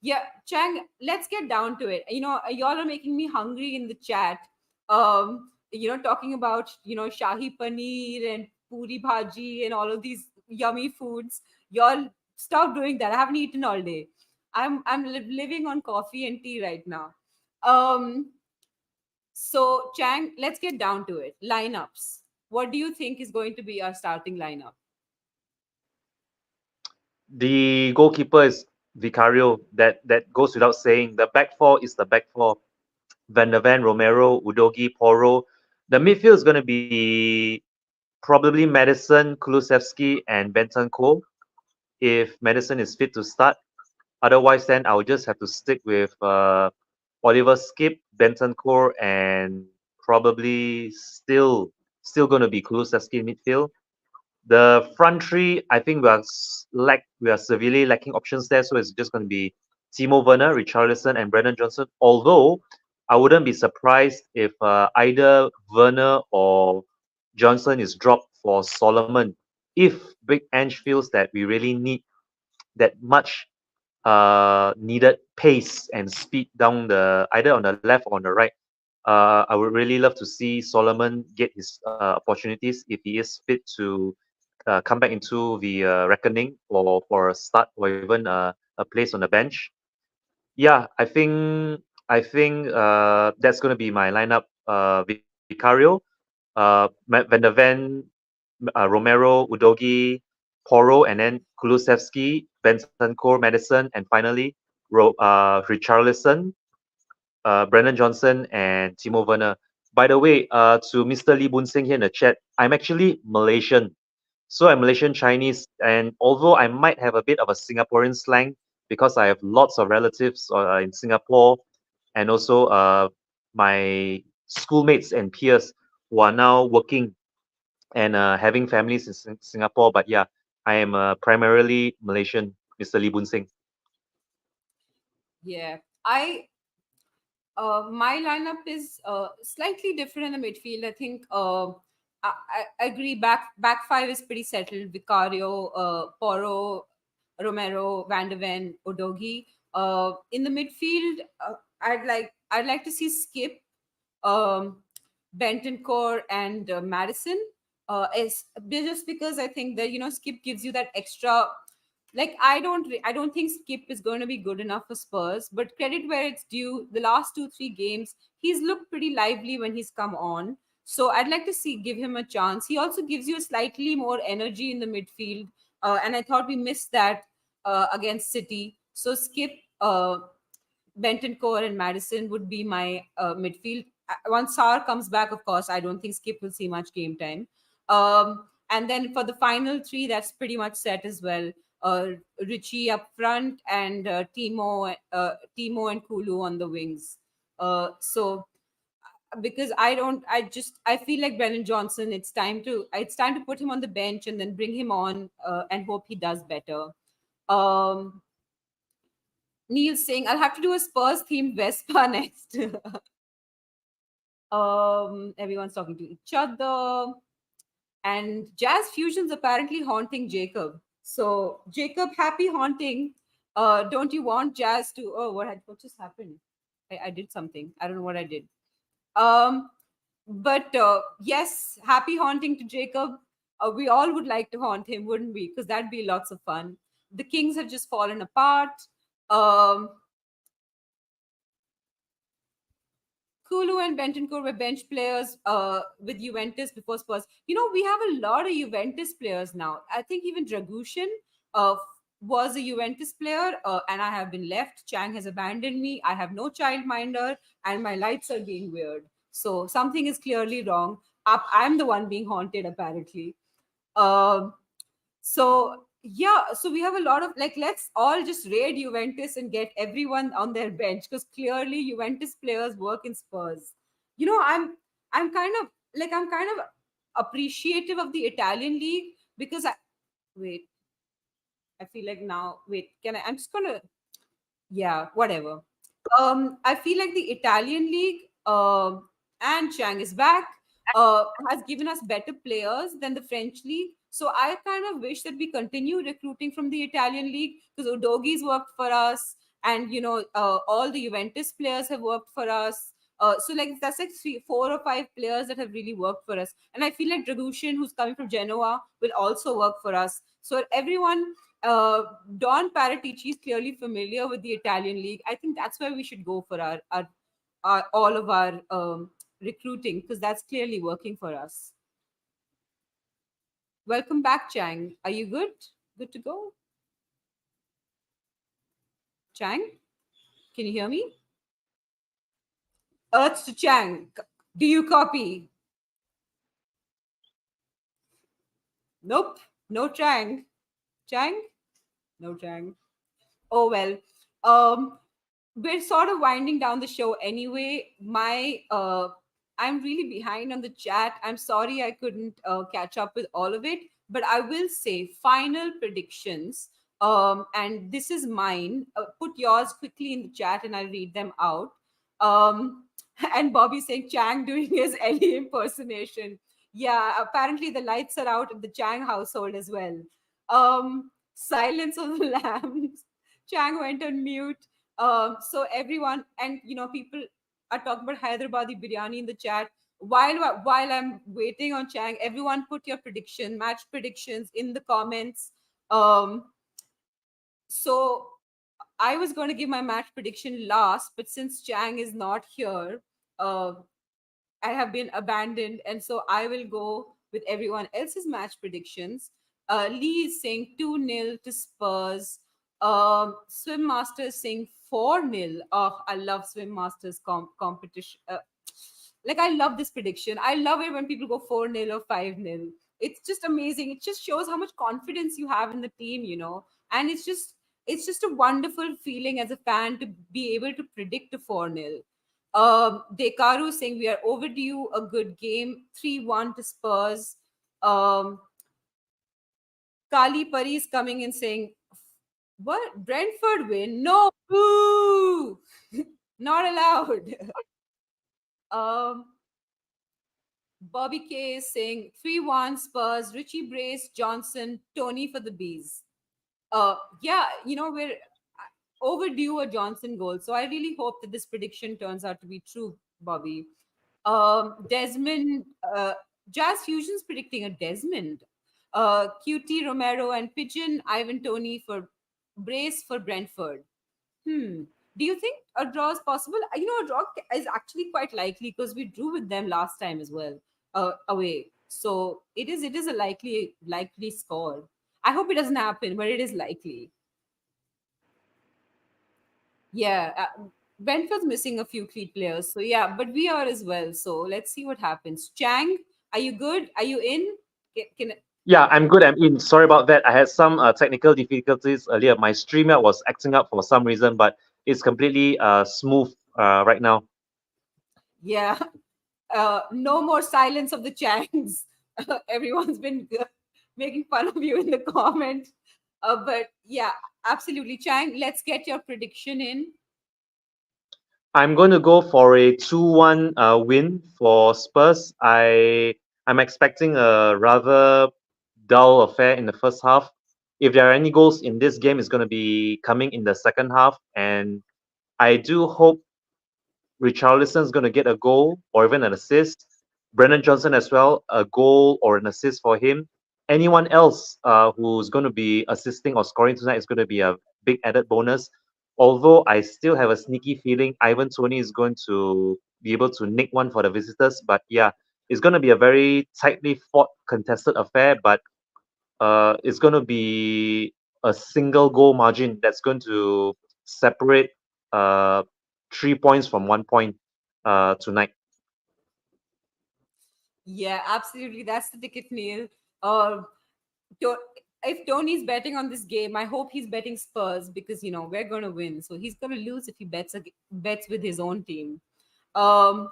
yeah, Chang, let's get down to it. Y'all are making me hungry in the chat. Talking about shahi paneer and puri bhaji and all of these yummy foods. Y'all stop doing that. I haven't eaten all day. I'm living on coffee and tea right now. So Chang, let's get down to it. Lineups. What do you think is going to be our starting lineup? The goalkeeper is Vicario. That goes without saying. The back four is the back four. Van der Ven, Romero, Udogi, Poro. The midfield is going to be probably Maddison, Kulusevski, and Bentancur if Maddison is fit to start. Otherwise, then I'll just have to stick with Oliver Skip, Bentancur, and probably still going to be Kulusevski in midfield. The front three, I think we are severely lacking options there, so it's just going to be Timo Werner, Richarlison, and Brennan Johnson. Although I wouldn't be surprised if either Werner or Johnson is dropped for Solomon if Big Ange feels that we really need that much needed pace and speed down the either on the left or on the right. I would really love to see Solomon get his opportunities if he is fit to come back into the reckoning for a start or even a place on the bench. Yeah, I think that's going to be my lineup. Vicario, Van der Ven, Romero, Udogi, Poro, and then Kulusevski, Bentancur, Maddison, and finally Richarlison, Brennan Johnson, and Timo Werner. By the way, to Mr. Lee Boon Sing here in the chat, I'm actually Malaysian. So I'm Malaysian Chinese, and although I might have a bit of a Singaporean slang because I have lots of relatives in Singapore, and also my schoolmates and peers who are now working and having families in Singapore. But yeah, I am primarily Malaysian, Mr. Lee Boon Sing. Yeah, my lineup is slightly different in the midfield. I think I agree. Back five is pretty settled. Vicario, Poro, Romero, Van der Ven, Odogi. In the midfield, I'd like to see Skip, um, Bentancur, and Maddison. Is just because I think that Skip gives you that extra. Like I don't think Skip is going to be good enough for Spurs, but credit where it's due. The last 2 3 games, he's looked pretty lively when he's come on. So I'd like to give him a chance. He also gives you a slightly more energy in the midfield, and I thought we missed that against City. So Skip, Bentoncourt, and Maddison would be my midfield. Once Sar comes back, of course, I don't think Skip will see much game time. And then for the final three, that's pretty much set as well. Uh, Richie up front and Timo and Kulu on the wings. So because I feel like Brennan Johnson. It's time to put him on the bench and then bring him on and hope he does better. Um, Neil saying I'll have to do a Spurs themed Vespa next. Everyone's talking to each other, and Jazz Fusion's apparently haunting Jacob. So Jacob, happy haunting. Don't you want Jazz to? Oh, what just happened? I did something. I don't know what I did. Um, but yes, happy haunting to Jacob. We all would like to haunt him, wouldn't we? Because that'd be lots of fun. The Kings have just fallen apart. Um, Kulu and Bentancur were bench players with Juventus before Spurs. We have a lot of Juventus players now. I think even Dragushin uh, was a Juventus player, and I have been left. Chang has abandoned me. I have no childminder, and my lights are being weird. So something is clearly wrong. I'm the one being haunted, apparently. Um, so yeah, so we have a lot of like, let's all just raid Juventus and get everyone on their bench because clearly Juventus players work in Spurs. I'm kind of appreciative of the Italian league because wait, I feel like now wait, I'm just gonna, yeah, whatever. I feel like the Italian league, and Chang is back, has given us better players than the French league. So I kind of wish that we continue recruiting from the Italian league because Udogi's worked for us, and all the Juventus players have worked for us. So like that's like 4 or 5 players that have really worked for us, and I feel like Dragushin, who's coming from Genoa, will also work for us. So everyone, uh, Don Paratici is clearly familiar with the Italian league. I think that's where we should go for our all of our recruiting because that's clearly working for us. Welcome back, Chang. Are you good? Good to go, Chang? Can you hear me? Earth to Chang. Do you copy? Nope. No Chang. Chang? No Chang. Oh well. Um, we're sort of winding down the show anyway. I'm really behind on the chat. I'm sorry I couldn't catch up with all of it, but I will say final predictions. And this is mine. Put yours quickly in the chat, and I'll read them out. Um, and Bobby saying Chang doing his Ellie impersonation. Yeah, apparently the lights are out at the Chang household as well. Silence of the lambs. Chang went on mute. So everyone, and people are talking about Hyderabadi biryani in the chat. While I'm waiting on Chang, everyone put your match predictions in the comments. Um, so I was going to give my match prediction last, but since Chang is not here, uh, I have been abandoned, and so I will go with everyone else's match predictions. Lee is saying 2-0 to Spurs. Swim Master is saying 4-0. Oh, I love Swim Master's competition. Like, I love this prediction. I love it when people go 4-0 or 5-0. It's just amazing. It just shows how much confidence you have in the team. And it's just a wonderful feeling as a fan to be able to predict a 4-0. Dekaru saying we are overdue a good game, 3-1 to Spurs. Kali Pari is coming in saying, what? Brentford win? No, boo! Not allowed. um, Bobby K is saying 3-1 Spurs, Richie Brace, Johnson, Tony for the Bees. Yeah, we're overdue a Johnson goal. So I really hope that this prediction turns out to be true, Bobby. Desmond, Jazz Fusion's predicting a Desmond. QT Romero and Pigeon, Ivan Tony for Brace for Brentford. Do you think a draw is possible? A draw is actually quite likely because we drew with them last time as well, away. So it is a likely score. I hope it doesn't happen, but it is likely. Yeah, Brentford's missing a few key players. So yeah, but we are as well. So let's see what happens. Chang, are you good? Are you in? Can Yeah, I'm good. I'm in. Sorry about that. I had some technical difficulties earlier. My streamer was acting up for some reason, but it's completely smooth right now. yeah. No more silence of the Changs. Everyone's been making fun of you in the comments. But yeah, absolutely. Chang, let's get your prediction in. I'm going to go for a 2-1 win for Spurs. I'm expecting a rather dull affair in the first half. If there are any goals in this game, it's going to be coming in the second half, and I do hope Richarlison's going to get a goal or even an assist. Brennan Johnson as well, a goal or an assist for him. Anyone else who's going to be assisting or scoring tonight is going to be a big added bonus. Although I still have a sneaky feeling Ivan Toney is going to be able to nick one for the visitors. But yeah, it's going to be a very tightly fought, contested affair. But it's going to be a single goal margin that's going to separate uh, 3 points from 1 point tonight. Yeah, absolutely. That's the ticket, Neil. Uh, To- if Tony's betting on this game, I hope he's betting Spurs because we're gonna win. So he's gonna lose if he bets with his own team. Um,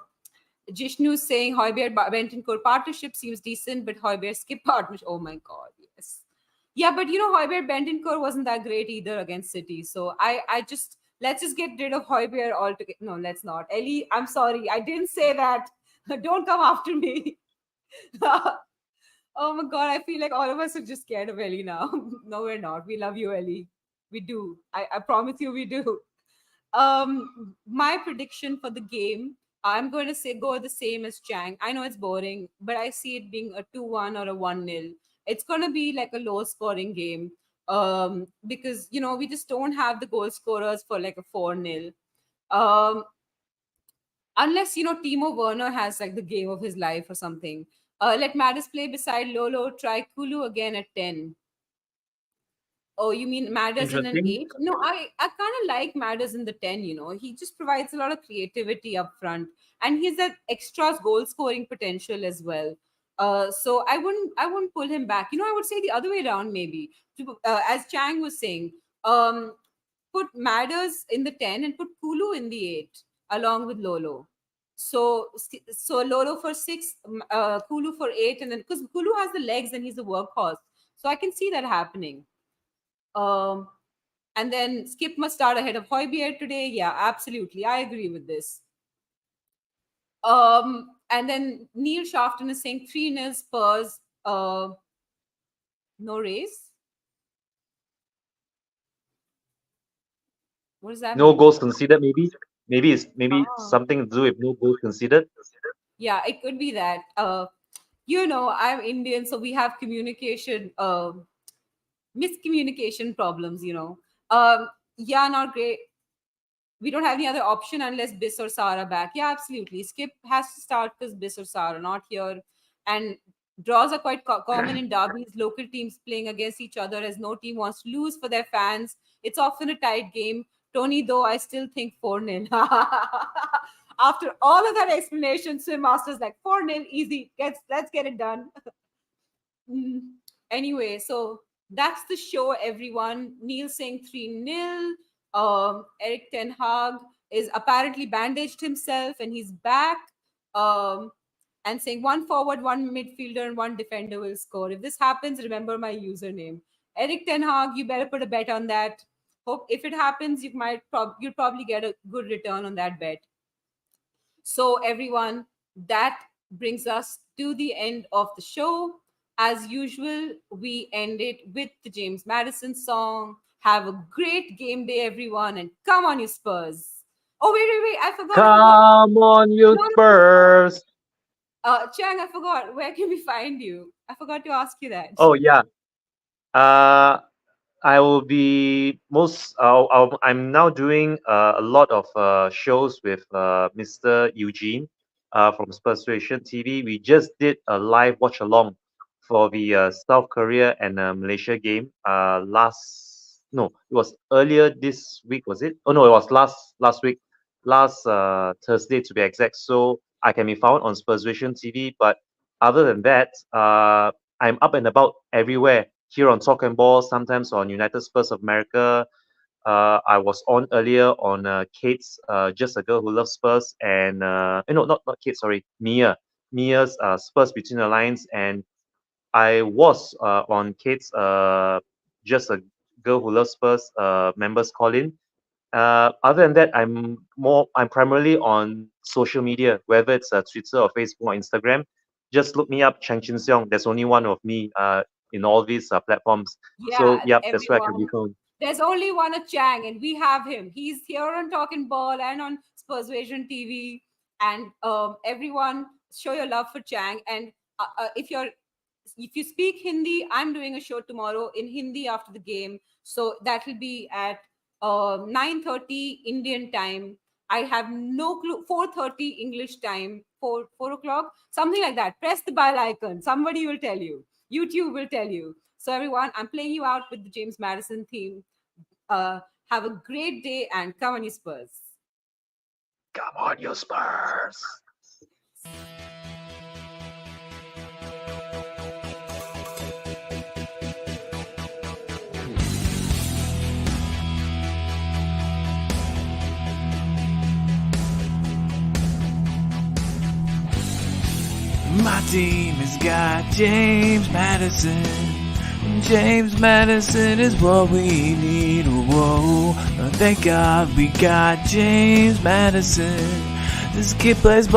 Jishnu saying Hoybier Bentancur partnership seems decent, but Hoybier skip partnership. Oh my god, yes. Yeah, but Hoybier Bentancur wasn't that great either against City. So I just let's just get rid of Hoybier altogether. No, let's not. Ellie, I'm sorry, I didn't say that. Don't come after me. Oh my god, I feel like all of us are just scared of Ellie now. No, we're not. We love you, Ellie. We do. I promise you we do. My prediction for the game, I'm going to say go the same as Chang. I know it's boring, but I see it being a 2-1 or a 1-0. It's going to be like a low scoring game. Because we just don't have the goal scorers for like a 4-0. Um, unless Timo Werner has like the game of his life or something. Let Maddis play beside Lolo. Try Kulu again at 10. Oh, you mean Madders in an Interesting. 8? No, I kind of like Madders in the 10, He just provides a lot of creativity up front. And he's that extra goal scoring potential as well. So I wouldn't pull him back. I would say the other way around maybe. As Chang was saying, um, put Madders in the 10 and put Kulu in the 8 along with Lolo. So Lolo for 6, Kulu for 8, and then because Kulu has the legs and he's a workhorse. So I can see that happening. Um, and then Skip must start ahead of Hoybier today. Yeah, absolutely. I agree with this. And then Neil Shafton is saying 3-0 Spurs. No race. What does that No mean? goals conceded, maybe. Maybe Ah. something to do with no goals conceded. Yeah, it could be that. I'm Indian, so we have communication, miscommunication problems. Yeah, not great. We don't have any other option unless Biss or Sara back. Yeah, absolutely. Skip has to start because Biss or Sara not here. And draws are quite common in derbies. Local teams playing against each other as no team wants to lose for their fans. It's often a tight game. Tony, though, I still think 4-0. After all of that explanation, Swim Master's like 4-0, easy. Let's get it done. Mm. Anyway, so that's the show, everyone. Neil saying 3-0. Eric Ten Hag is apparently bandaged himself and he's back. Um, and saying one forward, one midfielder, and one defender will score. If this happens, remember my username. Eric Ten Hag, you better put a bet on that. Hope if it happens, you'll probably get a good return on that bet. So, everyone, that brings us to the end of the show. As usual, we end it with the James Madison song. Have a great game day, everyone, and come on, you Spurs. Oh, wait. I forgot. Come on, you No, no, no. Spurs! Chang, I forgot. Where can we find you? I forgot to ask you that. Oh, yeah. Uh, I will be most. I'm now doing a lot of shows with Mr. Eugene from Persuasion TV. We just did a live watch along for the South Korea and Malaysia game last. No, it was earlier this week, was it? Oh no, it was last week, last Thursday to be exact. So I can be found on Spursvision TV, but other than that, I'm up and about everywhere. Here on Talk and Ball, sometimes on United Spurs of America. I was on earlier on Kate's Just a Girl Who Loves Spurs, and no, not Kate, sorry, Mia's Spurs Between the Lines, and I was on Kate's Just a Girl Who Loves Spurs members call in. Other than that, I'm primarily on social media, whether it's Twitter or Facebook or Instagram. Just look me up, Chang Chin Seong. There's only one of me in all these platforms. So Yeah, yep, that's where I can be everyone. found. There's only one a Chang, and we have him. He's here on Talking Ball and on Spursvision TV. And everyone, show your love for Chang. And if you speak Hindi, I'm doing a show tomorrow in Hindi after the game. So that will be at 9:30 Indian time. I have no clue. 4:30 English time. 4 o'clock, something like that. Press the bell icon. Somebody will tell you. YouTube will tell you. So everyone, I'm playing you out with the James Maddison theme. Have a great day and come on, you Spurs. Come on, you Spurs. My team has got James Maddison. James Maddison is what we need. Whoa, thank God we got James Madison. This kid plays